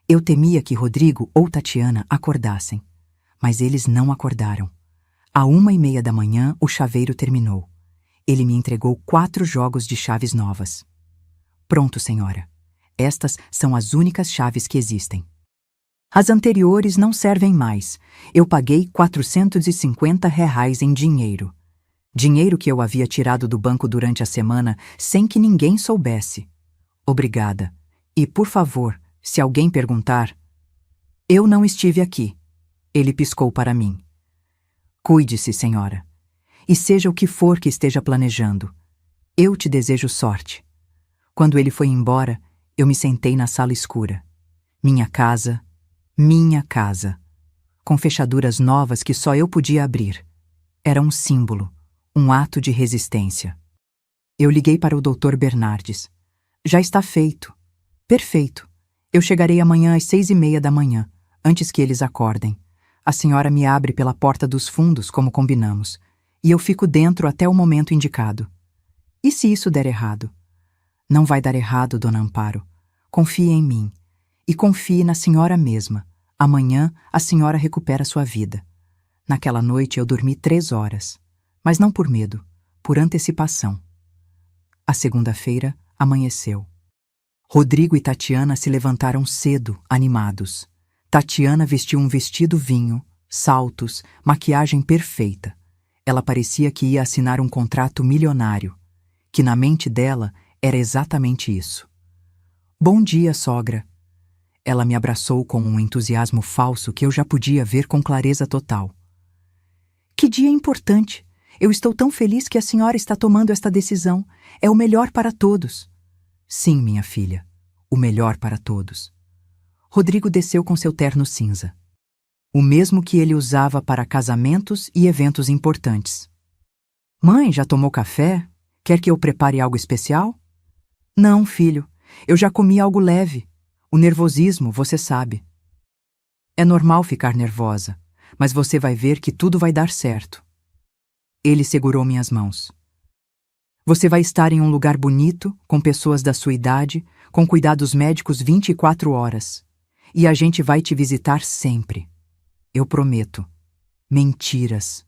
Eu temia que Rodrigo ou Tatiana acordassem. Mas eles não acordaram. À 1h30 da manhã, o chaveiro terminou. Ele me entregou 4 jogos de chaves novas. Pronto, senhora. Estas são as únicas chaves que existem. As anteriores não servem mais. Eu paguei R$ 450 em dinheiro. Dinheiro que eu havia tirado do banco durante a semana sem que ninguém soubesse. Obrigada. E, por favor, se alguém perguntar... Eu não estive aqui. Ele piscou para mim. Cuide-se, senhora. E seja o que for que esteja planejando. Eu te desejo sorte. Quando ele foi embora, eu me sentei na sala escura. Minha casa, com fechaduras novas que só eu podia abrir. Era um símbolo, um ato de resistência. Eu liguei para o Dr. Bernardes. Já está feito. Perfeito. Eu chegarei amanhã às 6h30 da manhã, antes que eles acordem. A senhora me abre pela porta dos fundos, como combinamos, e eu fico dentro até o momento indicado. E se isso der errado? Não vai dar errado, dona Amparo. Confie em mim. E confie na senhora mesma. Amanhã a senhora recupera sua vida. Naquela noite eu dormi 3 horas. Mas não por medo, por antecipação. A segunda-feira amanheceu. Rodrigo e Tatiana se levantaram cedo, animados. Tatiana vestiu um vestido vinho, saltos, maquiagem perfeita. Ela parecia que ia assinar um contrato milionário, que na mente dela era exatamente isso. Bom dia, sogra. Ela me abraçou com um entusiasmo falso que eu já podia ver com clareza total. Que dia importante! Eu estou tão feliz que a senhora está tomando esta decisão. É o melhor para todos. Sim, minha filha, o melhor para todos. Rodrigo desceu com seu terno cinza. O mesmo que ele usava para casamentos e eventos importantes. Mãe, já tomou café? Quer que eu prepare algo especial? Não, filho. Eu já comi algo leve. O nervosismo, você sabe. É normal ficar nervosa, mas você vai ver que tudo vai dar certo. Ele segurou minhas mãos. Você vai estar em um lugar bonito, com pessoas da sua idade, com cuidados médicos 24 horas. E a gente vai te visitar sempre. Eu prometo. Mentiras.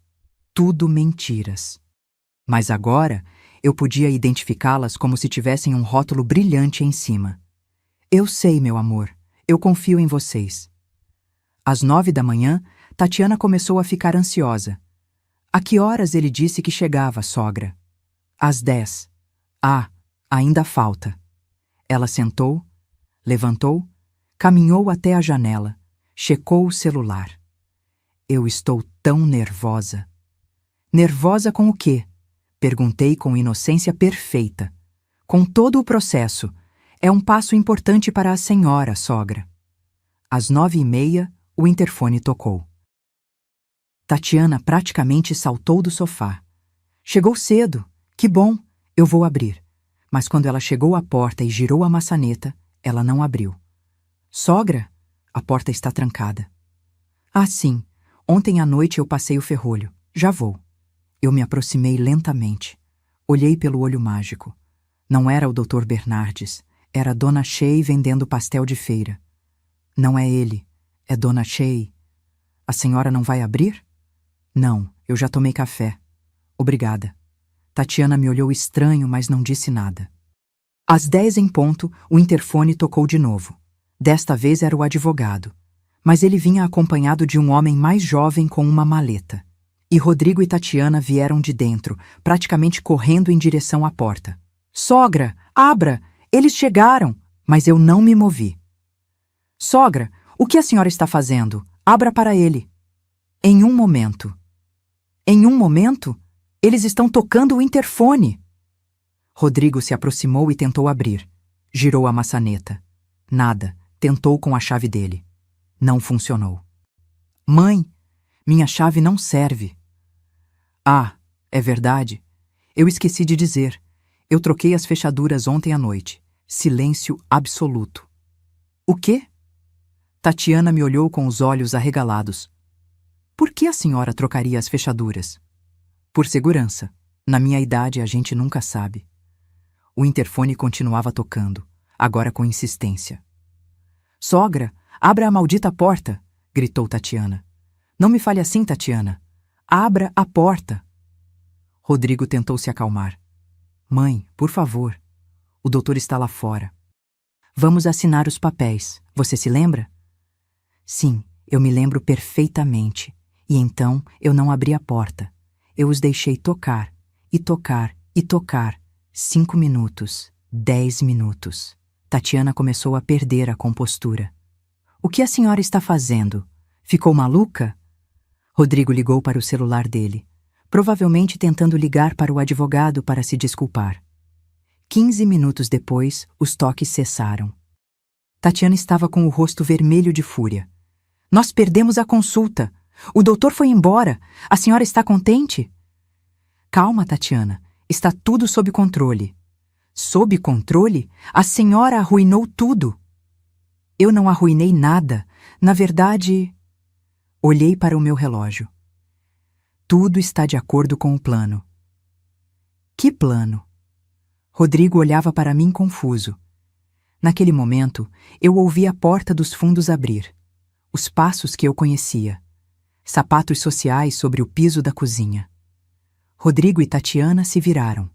Tudo mentiras. Mas agora, eu podia identificá-las como se tivessem um rótulo brilhante em cima. Eu sei, meu amor. Eu confio em vocês. Às 9 da manhã, Tatiana começou a ficar ansiosa. A que horas ele disse que chegava, sogra? Às 10. Ah, ainda falta. Ela sentou, levantou, caminhou até a janela, checou o celular. Eu estou tão nervosa. Nervosa com o quê? Perguntei com inocência perfeita. Com todo o processo. É um passo importante para a senhora, sogra. Às 9h30, o interfone tocou. Tatiana praticamente saltou do sofá. Chegou cedo. Que bom, eu vou abrir. Mas quando ela chegou à porta e girou a maçaneta, ela não abriu. Sogra, a porta está trancada. Ah, sim. Ontem à noite eu passei o ferrolho. Já vou. Eu me aproximei lentamente. Olhei pelo olho mágico. Não era o Dr. Bernardes. Era Dona Shea vendendo pastel de feira. Não é ele. É Dona Shea. A senhora não vai abrir? Não, eu já tomei café. Obrigada. Tatiana me olhou estranho, mas não disse nada. Às 10 em ponto, o interfone tocou de novo. Desta vez era o advogado. Mas ele vinha acompanhado de um homem mais jovem com uma maleta. E Rodrigo e Tatiana vieram de dentro, praticamente correndo em direção à porta. Sogra, abra! Eles chegaram! Mas eu não me movi. Sogra, o que a senhora está fazendo? Abra para ele. Em um momento. Em um momento? Eles estão tocando o interfone. Rodrigo se aproximou e tentou abrir. Girou a maçaneta. Nada. Tentou com a chave dele. Não funcionou. Mãe, minha chave não serve. Ah, é verdade. Eu esqueci de dizer. Eu troquei as fechaduras ontem à noite. Silêncio absoluto. O quê? Tatiana me olhou com os olhos arregalados. Por que a senhora trocaria as fechaduras? Por segurança. Na minha idade, a gente nunca sabe. O interfone continuava tocando, agora com insistência. Sogra, abra a maldita porta! Gritou Tatiana. Não me fale assim, Tatiana. Abra a porta! Rodrigo tentou se acalmar. Mãe, por favor. O doutor está lá fora. Vamos assinar os papéis. Você se lembra? Sim, eu me lembro perfeitamente. E então eu não abri a porta. Eu os deixei tocar, e tocar, e tocar. 5 minutos, 10 minutos. Tatiana começou a perder a compostura. O que a senhora está fazendo? Ficou maluca? Rodrigo ligou para o celular dele, provavelmente tentando ligar para o advogado para se desculpar. 15 minutos depois, os toques cessaram. Tatiana estava com o rosto vermelho de fúria. Nós perdemos a consulta. O doutor foi embora. A senhora está contente? Calma, Tatiana. Está tudo sob controle. Sob controle? A senhora arruinou tudo. Eu não arruinei nada. Na verdade... Olhei para o meu relógio. Tudo está de acordo com o plano. Que plano? Rodrigo olhava para mim confuso. Naquele momento, eu ouvi a porta dos fundos abrir. Os passos que eu conhecia. Sapatos sociais sobre o piso da cozinha. Rodrigo e Tatiana se viraram.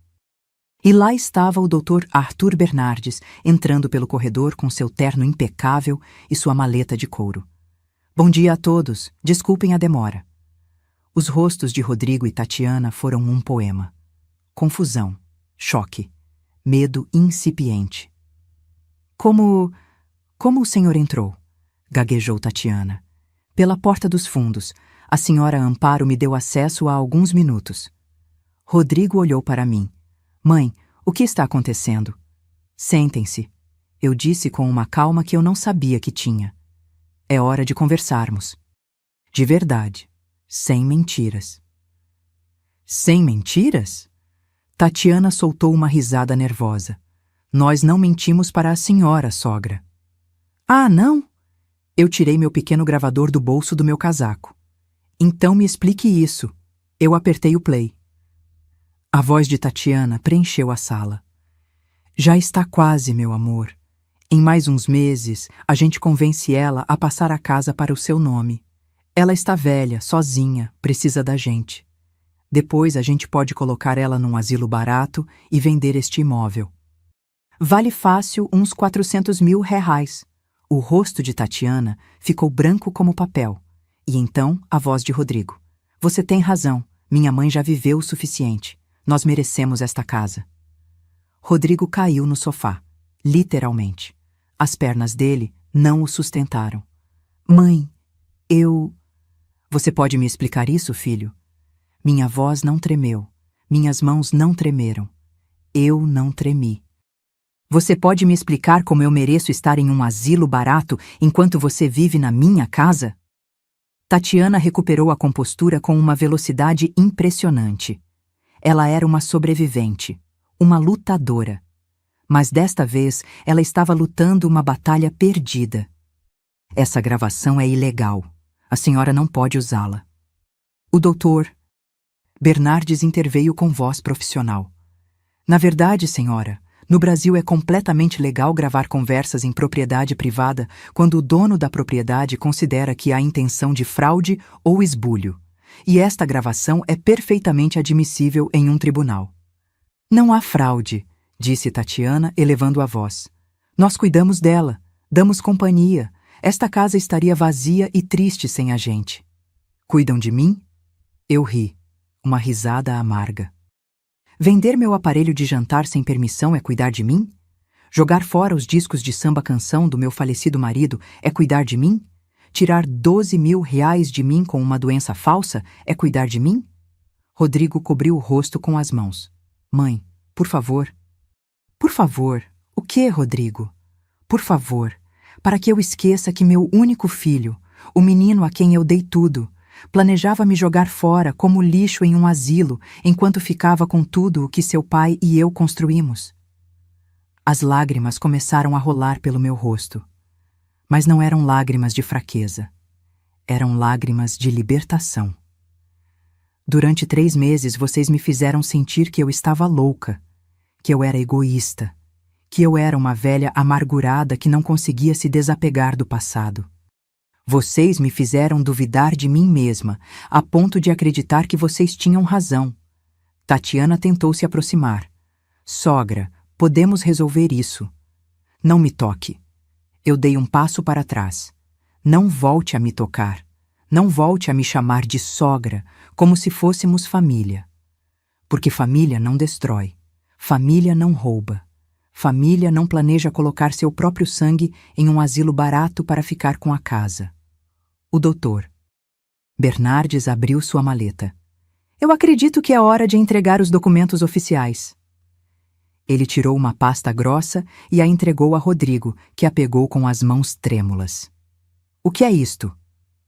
E lá estava o Dr. Arthur Bernardes, entrando pelo corredor com seu terno impecável e sua maleta de couro. Bom dia a todos, desculpem a demora. Os rostos de Rodrigo e Tatiana foram um poema. Confusão, choque, medo incipiente. Como o senhor entrou? Gaguejou Tatiana. Pela porta dos fundos. A senhora Amparo me deu acesso há alguns minutos. Rodrigo olhou para mim. Mãe, o que está acontecendo? Sentem-se. Eu disse com uma calma que eu não sabia que tinha. É hora de conversarmos. De verdade. Sem mentiras. Sem mentiras? Tatiana soltou uma risada nervosa. Nós não mentimos para a senhora, sogra. Ah, não? Eu tirei meu pequeno gravador do bolso do meu casaco. Então me explique isso. Eu apertei o play. A voz de Tatiana preencheu a sala. Já está quase, meu amor. Em mais uns meses, a gente convence ela a passar a casa para o seu nome. Ela está velha, sozinha, precisa da gente. Depois a gente pode colocar ela num asilo barato e vender este imóvel. Vale fácil uns 400 mil reais. O rosto de Tatiana ficou branco como papel. E então a voz de Rodrigo. Você tem razão, minha mãe já viveu o suficiente. Nós merecemos esta casa. Rodrigo caiu no sofá, literalmente. As pernas dele não o sustentaram. Mãe, eu... Você pode me explicar isso, filho? Minha voz não tremeu. Minhas mãos não tremeram. Eu não tremi. Você pode me explicar como eu mereço estar em um asilo barato enquanto você vive na minha casa? Tatiana recuperou a compostura com uma velocidade impressionante. Ela era uma sobrevivente, uma lutadora. Mas desta vez ela estava lutando uma batalha perdida. Essa gravação é ilegal. A senhora não pode usá-la. O doutor Bernardes interveio com voz profissional. Na verdade, senhora, no Brasil é completamente legal gravar conversas em propriedade privada quando o dono da propriedade considera que há intenção de fraude ou esbulho. E esta gravação é perfeitamente admissível em um tribunal. Não há fraude, disse Tatiana, elevando a voz. Nós cuidamos dela, damos companhia. Esta casa estaria vazia e triste sem a gente. Cuidam de mim? Eu ri, uma risada amarga. Vender meu aparelho de jantar sem permissão é cuidar de mim? Jogar fora os discos de samba-canção do meu falecido marido é cuidar de mim? Tirar 12 mil reais de mim com uma doença falsa é cuidar de mim? Rodrigo cobriu o rosto com as mãos. Mãe, por favor. Por favor. O quê, Rodrigo? Por favor, para que eu esqueça que meu único filho, o menino a quem eu dei tudo, planejava me jogar fora como lixo em um asilo enquanto ficava com tudo o que seu pai e eu construímos. As lágrimas começaram a rolar pelo meu rosto. Mas não eram lágrimas de fraqueza. Eram lágrimas de libertação. Durante 3 meses vocês me fizeram sentir que eu estava louca, que eu era egoísta, que eu era uma velha amargurada que não conseguia se desapegar do passado. Vocês me fizeram duvidar de mim mesma, a ponto de acreditar que vocês tinham razão. Tatiana tentou se aproximar. Sogra, podemos resolver isso. Não me toque. Eu dei um passo para trás. Não volte a me tocar. Não volte a me chamar de sogra, como se fôssemos família. Porque família não destrói. Família não rouba. Família não planeja colocar seu próprio sangue em um asilo barato para ficar com a casa. O doutor Bernardes abriu sua maleta. Eu acredito que é hora de entregar os documentos oficiais. Ele tirou uma pasta grossa e a entregou a Rodrigo, que a pegou com as mãos trêmulas. O que é isto?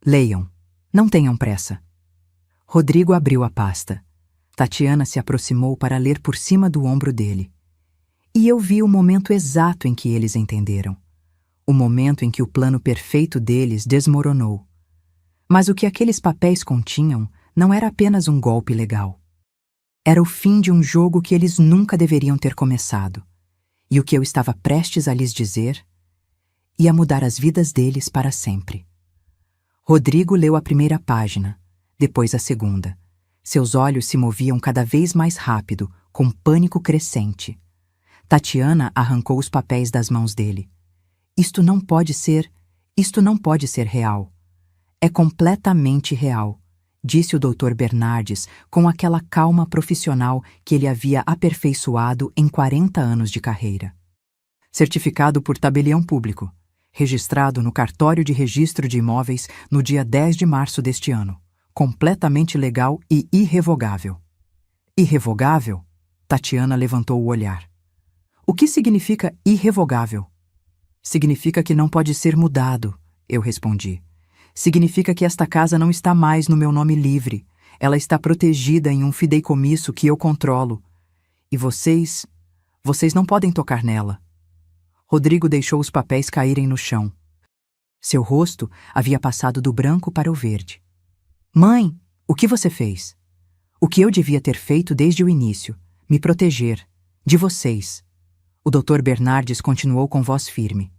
Leiam. Não tenham pressa. Rodrigo abriu a pasta. Tatiana se aproximou para ler por cima do ombro dele. E eu vi o momento exato em que eles entenderam. O momento em que o plano perfeito deles desmoronou. Mas o que aqueles papéis continham não era apenas um golpe legal. Era o fim de um jogo que eles nunca deveriam ter começado. E o que eu estava prestes a lhes dizer ia mudar as vidas deles para sempre. Rodrigo leu a primeira página, depois a segunda. Seus olhos se moviam cada vez mais rápido, com pânico crescente. Tatiana arrancou os papéis das mãos dele. Isto não pode ser real. É completamente real, disse o Dr. Bernardes com aquela calma profissional que ele havia aperfeiçoado em 40 anos de carreira. Certificado por tabelião público, registrado no Cartório de Registro de Imóveis no dia 10 de março deste ano. Completamente legal e irrevogável. Irrevogável? Tatiana levantou o olhar. O que significa irrevogável? Significa que não pode ser mudado, eu respondi. Significa que esta casa não está mais no meu nome livre. Ela está protegida em um fideicomisso que eu controlo. E vocês Vocês não podem tocar nela. Rodrigo deixou os papéis caírem no chão. Seu rosto havia passado do branco para o verde. Mãe, o que você fez? O que eu devia ter feito desde o início? Me proteger. De vocês. O Dr. Bernardes continuou com voz firme.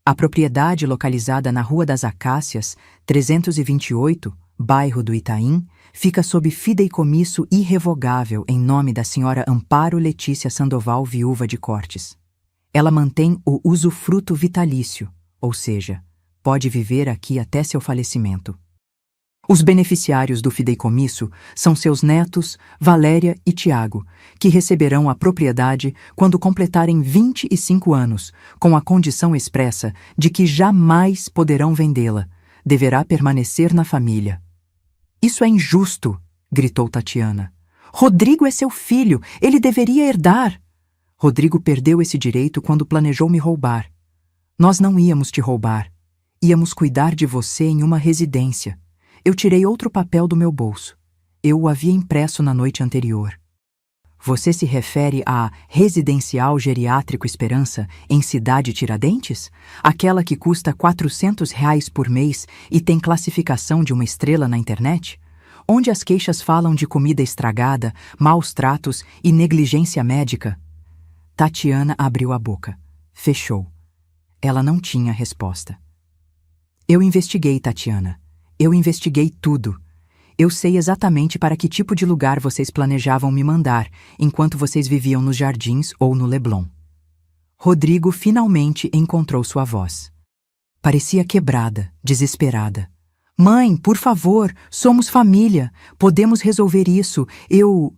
A propriedade localizada na Rua das Acácias, 328, bairro do Itaim, fica sob fideicomisso irrevogável em nome da senhora Amparo Letícia Sandoval, viúva de Cortes. Ela mantém o usufruto vitalício, ou seja, pode viver aqui até seu falecimento. Os beneficiários do fideicomisso são seus netos, Valéria e Tiago, que receberão a propriedade quando completarem 25 anos, com a condição expressa de que jamais poderão vendê-la. Deverá permanecer na família. Isso é injusto, gritou Tatiana. Rodrigo é seu filho, ele deveria herdar. Rodrigo perdeu esse direito quando planejou me roubar. Nós não íamos te roubar. Íamos cuidar de você em uma residência. Eu tirei outro papel do meu bolso. Eu o havia impresso na noite anterior. Você se refere à Residencial Geriátrico Esperança, em Cidade Tiradentes? Aquela que custa R$ 400 por mês e tem classificação de 1 estrela na internet? Onde as queixas falam de comida estragada, maus tratos e negligência médica? Tatiana abriu a boca. Fechou. Ela não tinha resposta. Eu investiguei, Tatiana. Eu investiguei tudo. Eu sei exatamente para que tipo de lugar vocês planejavam me mandar, enquanto vocês viviam nos Jardins ou no Leblon. Rodrigo finalmente encontrou sua voz. Parecia quebrada, desesperada. Mãe, por favor, somos família. Podemos resolver isso. Eu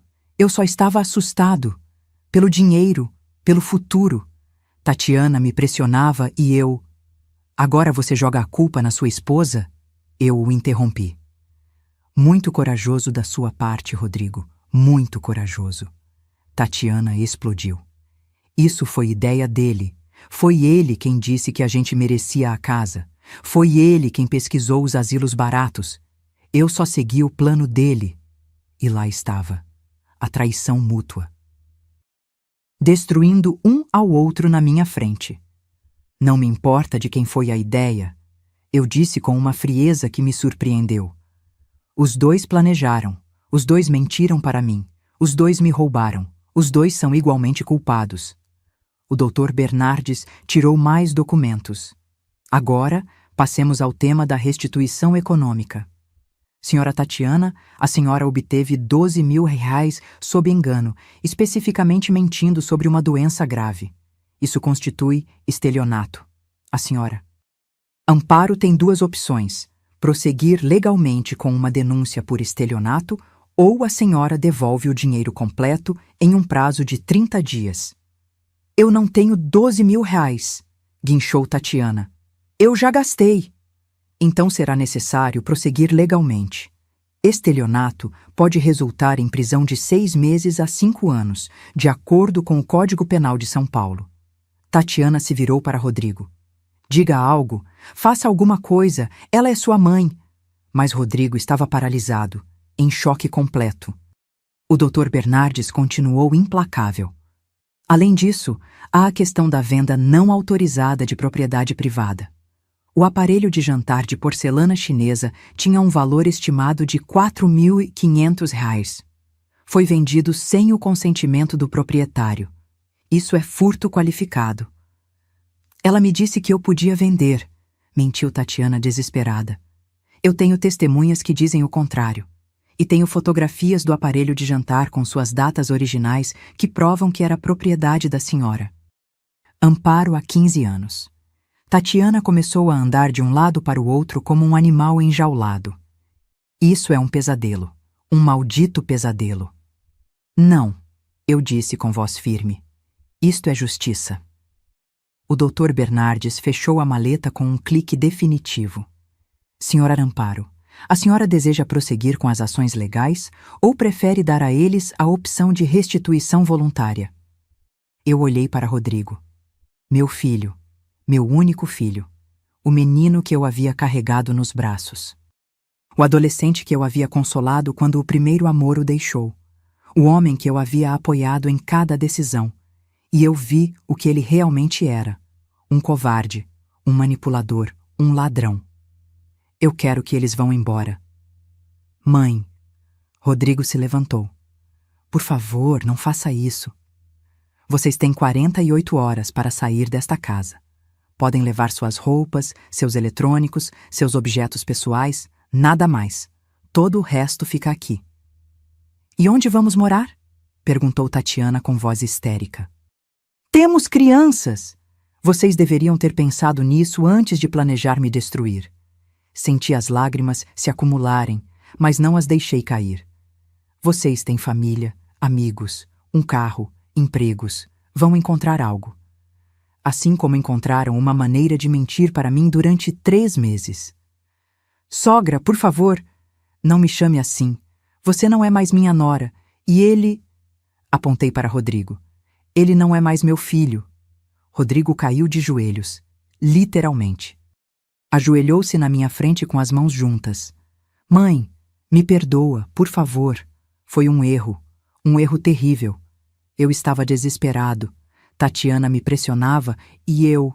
só estava assustado. Pelo dinheiro, pelo futuro. Tatiana me pressionava e eu... Agora você joga a culpa na sua esposa? Eu o interrompi. Muito corajoso da sua parte, Rodrigo. Muito corajoso. Tatiana explodiu. Isso foi ideia dele. Foi ele quem disse que a gente merecia a casa. Foi ele quem pesquisou os asilos baratos. Eu só segui o plano dele. E lá estava. A traição mútua. Destruindo um ao outro na minha frente. Não me importa de quem foi a ideia. Eu disse com uma frieza que me surpreendeu. Os dois planejaram. Os dois mentiram para mim. Os dois me roubaram. Os dois são igualmente culpados. O Dr. Bernardes tirou mais documentos. Agora, passemos ao tema da restituição econômica. Senhora Tatiana, a senhora obteve R$ 12.000 sob engano, especificamente mentindo sobre uma doença grave. Isso constitui estelionato. A senhora. Amparo tem duas opções: prosseguir legalmente com uma denúncia por estelionato ou a senhora devolve o dinheiro completo em um prazo de 30 dias. Eu não tenho R$ 12.000, guinchou Tatiana. Eu já gastei. Então será necessário prosseguir legalmente. Estelionato pode resultar em prisão de 6 meses a 5 anos, de acordo com o Código Penal de São Paulo. Tatiana se virou para Rodrigo. Diga algo, faça alguma coisa, ela é sua mãe. Mas Rodrigo estava paralisado, em choque completo. O Dr. Bernardes continuou implacável. Além disso, há a questão da venda não autorizada de propriedade privada. O aparelho de jantar de porcelana chinesa tinha um valor estimado de R$ 4.500. Foi vendido sem o consentimento do proprietário. Isso é furto qualificado. Ela me disse que eu podia vender, mentiu Tatiana desesperada. Eu tenho testemunhas que dizem o contrário. E tenho fotografias do aparelho de jantar com suas datas originais que provam que era propriedade da senhora. Amparo há 15 anos. Tatiana começou a andar de um lado para o outro como um animal enjaulado. Isso é um pesadelo. Um maldito pesadelo. Não, eu disse com voz firme. Isto é justiça. O Dr. Bernardes fechou a maleta com um clique definitivo. Senhora Amparo, a senhora deseja prosseguir com as ações legais ou prefere dar a eles a opção de restituição voluntária? Eu olhei para Rodrigo. Meu filho, meu único filho, o menino que eu havia carregado nos braços. O adolescente que eu havia consolado quando o primeiro amor o deixou. O homem que eu havia apoiado em cada decisão. E eu vi o que ele realmente era: um covarde, um manipulador, um ladrão. Eu quero que eles vão embora. Mãe, Rodrigo se levantou. Por favor, não faça isso. Vocês têm 48 horas para sair desta casa. Podem levar suas roupas, seus eletrônicos, seus objetos pessoais, nada mais. Todo o resto fica aqui. E onde vamos morar? Perguntou Tatiana com voz histérica. Temos crianças! Vocês deveriam ter pensado nisso antes de planejar me destruir. Senti as lágrimas se acumularem, mas não as deixei cair. Vocês têm família, amigos, um carro, empregos. Vão encontrar algo. Assim como encontraram uma maneira de mentir para mim durante 3 meses. Sogra, por favor, não me chame assim. Você não é mais minha nora. E ele... Apontei para Rodrigo. Ele não é mais meu filho. Rodrigo caiu de joelhos, literalmente. Ajoelhou-se na minha frente com as mãos juntas. Mãe, me perdoa, por favor. Foi um erro terrível. Eu estava desesperado. Tatiana me pressionava e eu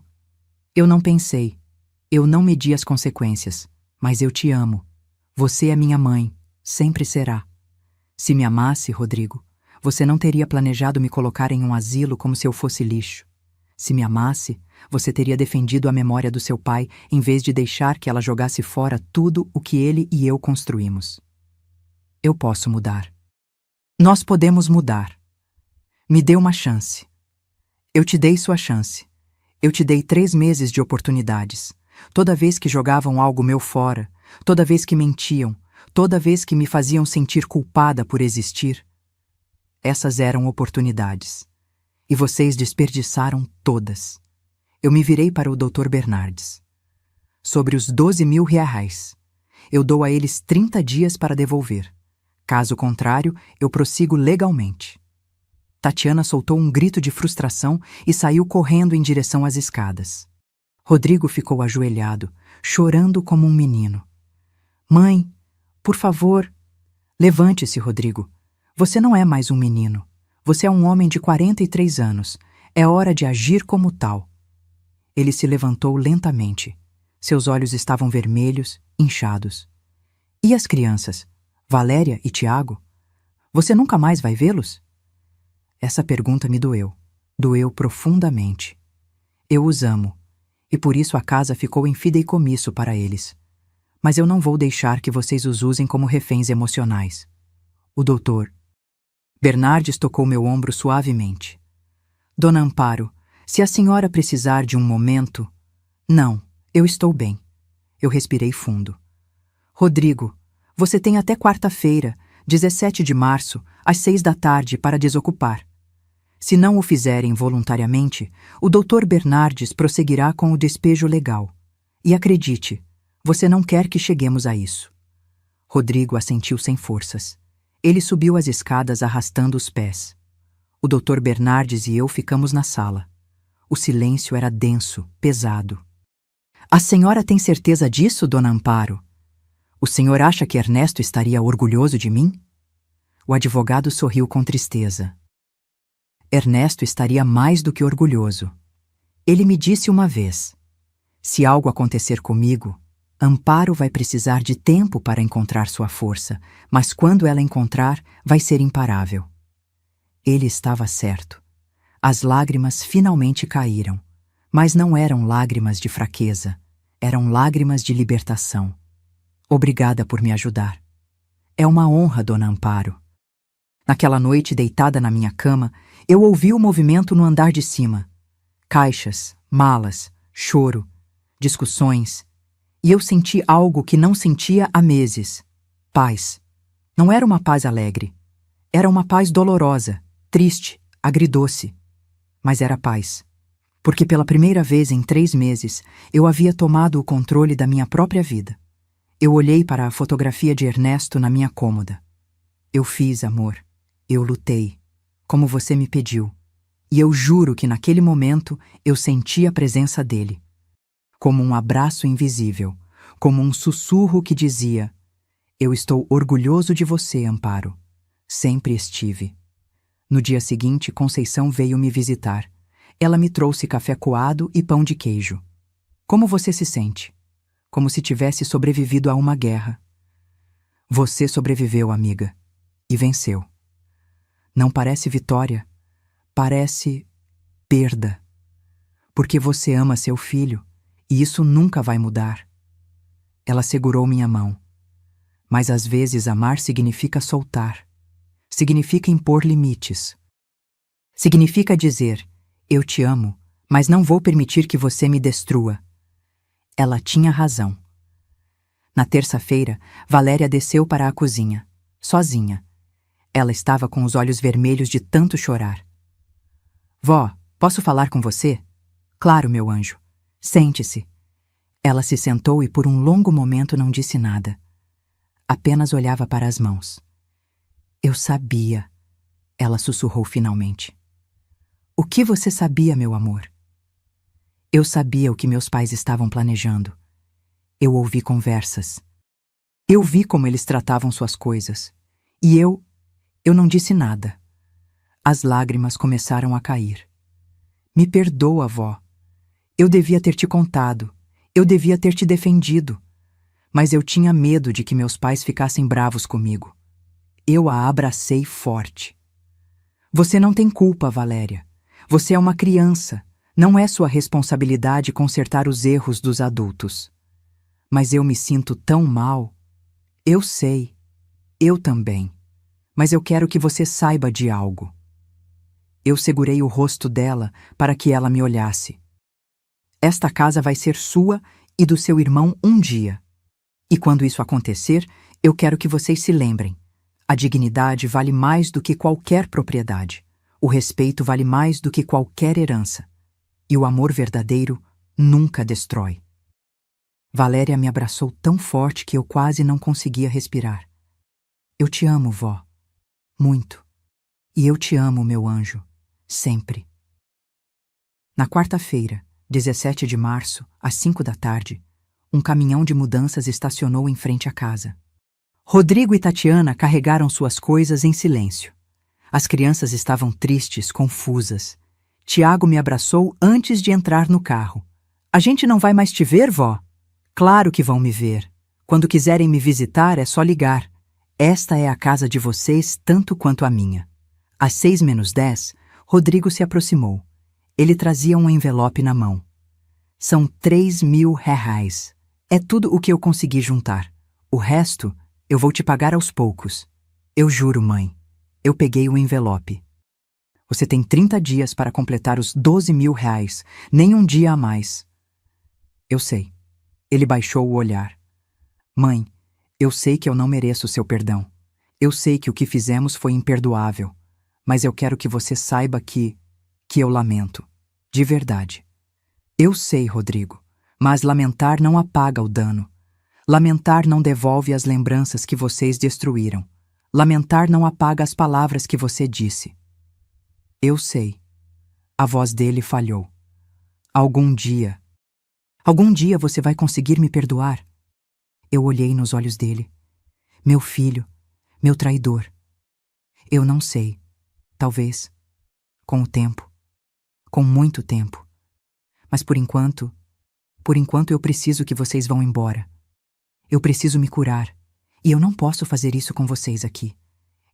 não pensei. Eu não medi as consequências. Mas eu te amo. Você é minha mãe. Sempre será. Se me amasse, Rodrigo, você não teria planejado me colocar em um asilo como se eu fosse lixo. Se me amasse, você teria defendido a memória do seu pai em vez de deixar que ela jogasse fora tudo o que ele e eu construímos. Eu posso mudar. Nós podemos mudar. Me dê uma chance. Eu te dei sua chance. Eu te dei 3 meses de oportunidades. Toda vez que jogavam algo meu fora, toda vez que mentiam, toda vez que me faziam sentir culpada por existir. Essas eram oportunidades. E vocês desperdiçaram todas. Eu me virei para o Dr. Bernardes. Sobre os 12.000 reais, eu dou a eles 30 dias para devolver. Caso contrário, eu prossigo legalmente. Tatiana soltou um grito de frustração e saiu correndo em direção às escadas. Rodrigo ficou ajoelhado, chorando como um menino. Mãe, por favor. Levante-se, Rodrigo. Você não é mais um menino. Você é um homem de 43 anos. É hora de agir como tal. Ele se levantou lentamente. Seus olhos estavam vermelhos, inchados. E as crianças? Valéria e Tiago? Você nunca mais vai vê-los? Essa pergunta me doeu. Doeu profundamente. Eu os amo, e por isso a casa ficou em fideicomisso para eles. Mas eu não vou deixar que vocês os usem como reféns emocionais. O doutor Bernardes tocou meu ombro suavemente. Dona Amparo, se a senhora precisar de um momento... Não, eu estou bem. Eu respirei fundo. Rodrigo, você tem até quarta-feira, 17 de março, às 6 da tarde, para desocupar. Se não o fizerem voluntariamente, o Dr. Bernardes prosseguirá com o despejo legal. E acredite, você não quer que cheguemos a isso. Rodrigo assentiu sem forças. Ele subiu as escadas arrastando os pés. O Dr. Bernardes e eu ficamos na sala. O silêncio era denso, pesado. A senhora tem certeza disso, Dona Amparo? O senhor acha que Ernesto estaria orgulhoso de mim? O advogado sorriu com tristeza. Ernesto estaria mais do que orgulhoso. Ele me disse uma vez: se algo acontecer comigo, Amparo vai precisar de tempo para encontrar sua força, mas quando ela encontrar, vai ser imparável. Ele estava certo. As lágrimas finalmente caíram, mas não eram lágrimas de fraqueza, eram lágrimas de libertação. Obrigada por me ajudar. É uma honra, Dona Amparo. Naquela noite, deitada na minha cama, eu ouvi o movimento no andar de cima. Caixas, malas, choro, discussões. E eu senti algo que não sentia há meses. Paz. Não era uma paz alegre. Era uma paz dolorosa, triste, agridoce. Mas era paz. Porque pela primeira vez em 3 meses, eu havia tomado o controle da minha própria vida. Eu olhei para a fotografia de Ernesto na minha cômoda. Eu fiz, amor. Eu lutei, como você me pediu. E eu juro que naquele momento eu senti a presença dele. Como um abraço invisível, como um sussurro que dizia: eu estou orgulhoso de você, Amparo. Sempre estive. No dia seguinte, Conceição veio me visitar. Ela me trouxe café coado e pão de queijo. Como você se sente? Como se tivesse sobrevivido a uma guerra. Você sobreviveu, amiga, e venceu. Não parece vitória, parece perda. Porque você ama seu filho, e isso nunca vai mudar. Ela segurou minha mão. Mas às vezes amar significa soltar. Significa impor limites. Significa dizer, eu te amo, mas não vou permitir que você me destrua. Ela tinha razão. Na terça-feira, Valéria desceu para a cozinha, sozinha. Ela estava com os olhos vermelhos de tanto chorar. Vó, posso falar com você? Claro, meu anjo. Sente-se. Ela se sentou e por um longo momento não disse nada. Apenas olhava para as mãos. Eu sabia, ela sussurrou finalmente. O que você sabia, meu amor? Eu sabia o que meus pais estavam planejando. Eu ouvi conversas. Eu vi como eles tratavam suas coisas. E eu não disse nada. As lágrimas começaram a cair. Me perdoa, vó. Eu devia ter te contado. Eu devia ter te defendido. Mas eu tinha medo de que meus pais ficassem bravos comigo. Eu a abracei forte. Você não tem culpa, Valéria. Você é uma criança. Não é sua responsabilidade consertar os erros dos adultos. Mas eu me sinto tão mal. Eu sei. Eu também. Mas eu quero que você saiba de algo. Eu segurei o rosto dela para que ela me olhasse. Esta casa vai ser sua e do seu irmão um dia. E quando isso acontecer, eu quero que vocês se lembrem. A dignidade vale mais do que qualquer propriedade. O respeito vale mais do que qualquer herança. E o amor verdadeiro nunca destrói. Valéria me abraçou tão forte que eu quase não conseguia respirar. Eu te amo, vó. Muito. E eu te amo, meu anjo. Sempre. Na quarta-feira, 17 de março, às 5 da tarde, um caminhão de mudanças estacionou em frente à casa. Rodrigo e Tatiana carregaram suas coisas em silêncio. As crianças estavam tristes, confusas. Tiago me abraçou antes de entrar no carro. A gente não vai mais te ver, vó? Claro que vão me ver. Quando quiserem me visitar, é só ligar. Esta é a casa de vocês tanto quanto a minha. Às 6:10, Rodrigo se aproximou. Ele trazia um envelope na mão. São 3.000 reais. É tudo o que eu consegui juntar. O resto, eu vou te pagar aos poucos. Eu juro, mãe. Eu peguei o envelope. Você tem 30 dias para completar os 12.000 reais. Nem um dia a mais. Eu sei. Ele baixou o olhar. Mãe, eu sei que eu não mereço seu perdão. Eu sei que o que fizemos foi imperdoável. Mas eu quero que você saiba que eu lamento. De verdade. Eu sei, Rodrigo. Mas lamentar não apaga o dano. Lamentar não devolve as lembranças que vocês destruíram. Lamentar não apaga as palavras que você disse. Eu sei. A voz dele falhou. Algum dia você vai conseguir me perdoar? Eu olhei nos olhos dele. Meu filho, meu traidor. Eu não sei. Talvez. Com o tempo. Com muito tempo. Mas por enquanto eu preciso que vocês vão embora. Eu preciso me curar. E eu não posso fazer isso com vocês aqui.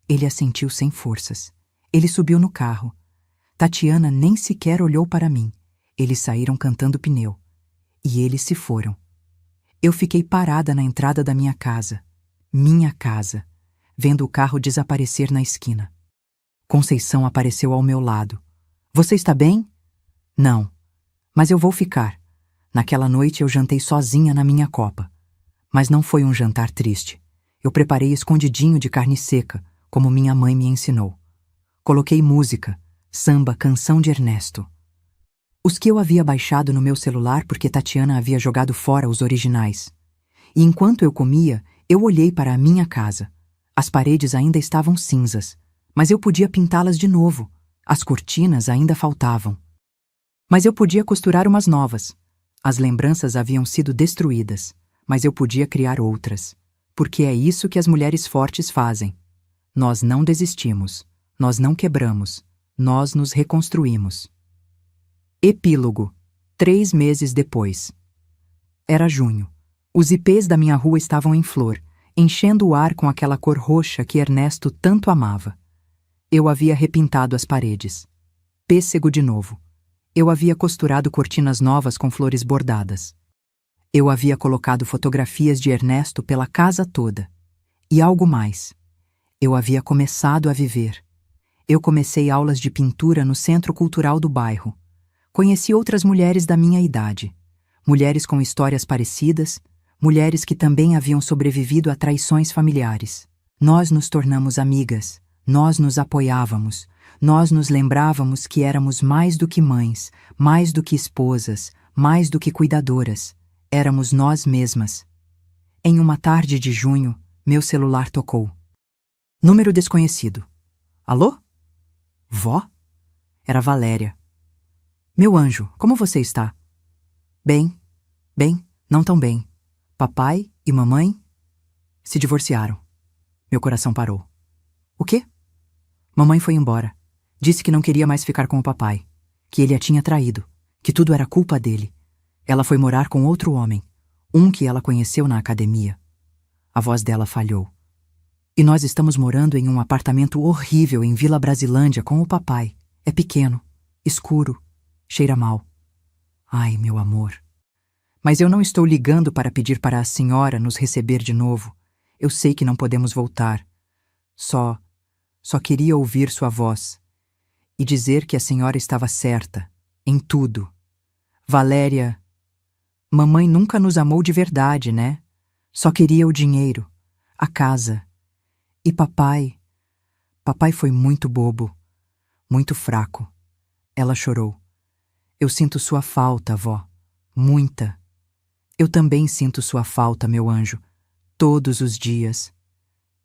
Ele assentiu sem forças. Ele subiu no carro. Tatiana nem sequer olhou para mim. Eles saíram cantando pneu. E eles se foram. Eu fiquei parada na entrada da minha casa, vendo o carro desaparecer na esquina. Conceição apareceu ao meu lado. Você está bem? Não, mas eu vou ficar. Naquela noite eu jantei sozinha na minha copa. Mas não foi um jantar triste. Eu preparei escondidinho de carne seca, como minha mãe me ensinou. Coloquei música, samba, canção de Ernesto. Os que eu havia baixado no meu celular porque Tatiana havia jogado fora os originais. E enquanto eu comia, eu olhei para a minha casa. As paredes ainda estavam cinzas, mas eu podia pintá-las de novo. As cortinas ainda faltavam. Mas eu podia costurar umas novas. As lembranças haviam sido destruídas, mas eu podia criar outras. Porque é isso que as mulheres fortes fazem. Nós não desistimos. Nós não quebramos, nós nos reconstruímos. Epílogo. 3 meses depois. Era junho. Os ipês da minha rua estavam em flor, enchendo o ar com aquela cor roxa que Ernesto tanto amava. Eu havia repintado as paredes. Pêssego de novo. Eu havia costurado cortinas novas com flores bordadas. Eu havia colocado fotografias de Ernesto pela casa toda. E algo mais. Eu havia começado a viver. Eu comecei aulas de pintura no Centro Cultural do bairro. Conheci outras mulheres da minha idade. Mulheres com histórias parecidas, mulheres que também haviam sobrevivido a traições familiares. Nós nos tornamos amigas, nós nos apoiávamos, nós nos lembrávamos que éramos mais do que mães, mais do que esposas, mais do que cuidadoras. Éramos nós mesmas. Em uma tarde de junho, meu celular tocou. Número desconhecido. Alô? Vó? Era Valéria. Meu anjo, como você está? Bem, não tão bem. Papai e mamãe se divorciaram. Meu coração parou. O quê? Mamãe foi embora. Disse que não queria mais ficar com o papai, que ele a tinha traído, que tudo era culpa dele. Ela foi morar com outro homem, um que ela conheceu na academia. A voz dela falhou. E nós estamos morando em um apartamento horrível em Vila Brasilândia com o papai. É pequeno, escuro, cheira mal. Ai, meu amor. Mas eu não estou ligando para pedir para a senhora nos receber de novo. Eu sei que não podemos voltar. Só queria ouvir sua voz e dizer que a senhora estava certa, em tudo. Valéria, mamãe nunca nos amou de verdade, né? Só queria o dinheiro, a casa. E papai foi muito bobo, muito fraco. Ela chorou. Eu sinto sua falta, vó, muita. Eu também sinto sua falta, meu anjo, todos os dias.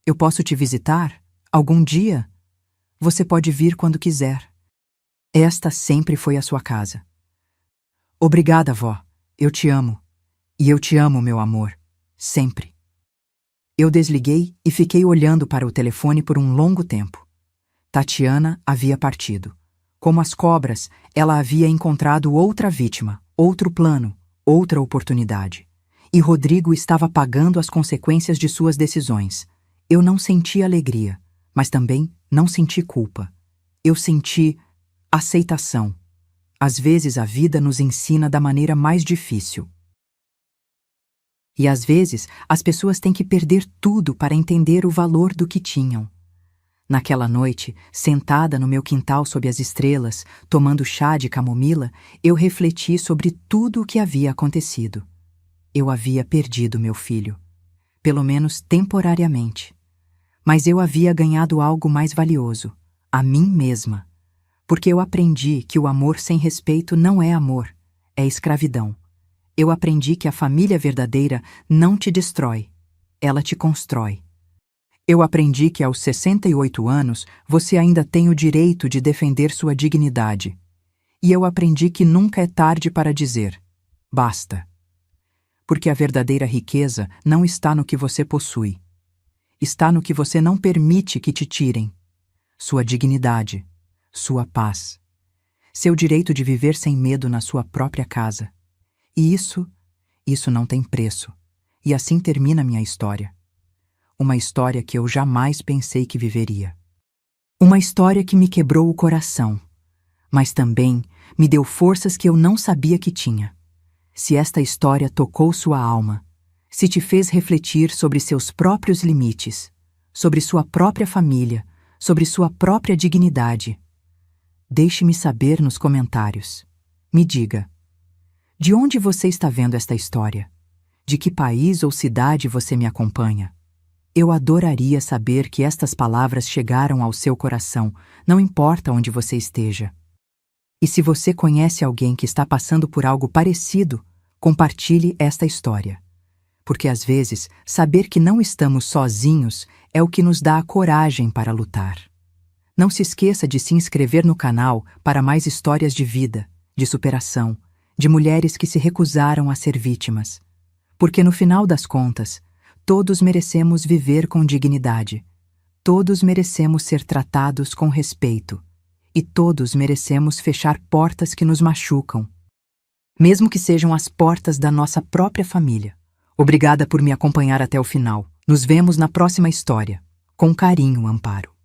Eu posso te visitar? Algum dia? Você pode vir quando quiser. Esta sempre foi a sua casa. Obrigada, vó. Eu te amo. E eu te amo, meu amor. Sempre. Eu desliguei e fiquei olhando para o telefone por um longo tempo. Tatiana havia partido. Como as cobras, ela havia encontrado outra vítima, outro plano, outra oportunidade. E Rodrigo estava pagando as consequências de suas decisões. Eu não senti alegria, mas também não senti culpa. Eu senti aceitação. Às vezes a vida nos ensina da maneira mais difícil. E às vezes as pessoas têm que perder tudo para entender o valor do que tinham. Naquela noite, sentada no meu quintal sob as estrelas, tomando chá de camomila, eu refleti sobre tudo o que havia acontecido. Eu havia perdido meu filho, pelo menos temporariamente. Mas eu havia ganhado algo mais valioso, a mim mesma. Porque eu aprendi que o amor sem respeito não é amor, é escravidão. Eu aprendi que a família verdadeira não te destrói, ela te constrói. Eu aprendi que aos 68 anos você ainda tem o direito de defender sua dignidade. E eu aprendi que nunca é tarde para dizer, basta. Porque a verdadeira riqueza não está no que você possui. Está no que você não permite que te tirem. Sua dignidade, sua paz. Seu direito de viver sem medo na sua própria casa. E isso não tem preço. E assim termina minha história. Uma história que eu jamais pensei que viveria. Uma história que me quebrou o coração, mas também me deu forças que eu não sabia que tinha. Se esta história tocou sua alma, se te fez refletir sobre seus próprios limites, sobre sua própria família, sobre sua própria dignidade, deixe-me saber nos comentários. Me diga. De onde você está vendo esta história? De que país ou cidade você me acompanha? Eu adoraria saber que estas palavras chegaram ao seu coração, não importa onde você esteja. E se você conhece alguém que está passando por algo parecido, compartilhe esta história. Porque às vezes, saber que não estamos sozinhos é o que nos dá a coragem para lutar. Não se esqueça de se inscrever no canal para mais histórias de vida, de superação, de mulheres que se recusaram a ser vítimas. Porque no final das contas, todos merecemos viver com dignidade. todos merecemos ser tratados com respeito. E todos merecemos fechar portas que nos machucam. Mesmo que sejam as portas da nossa própria família. Obrigada por me acompanhar até o final. Nos vemos na próxima história. Com carinho, Amparo.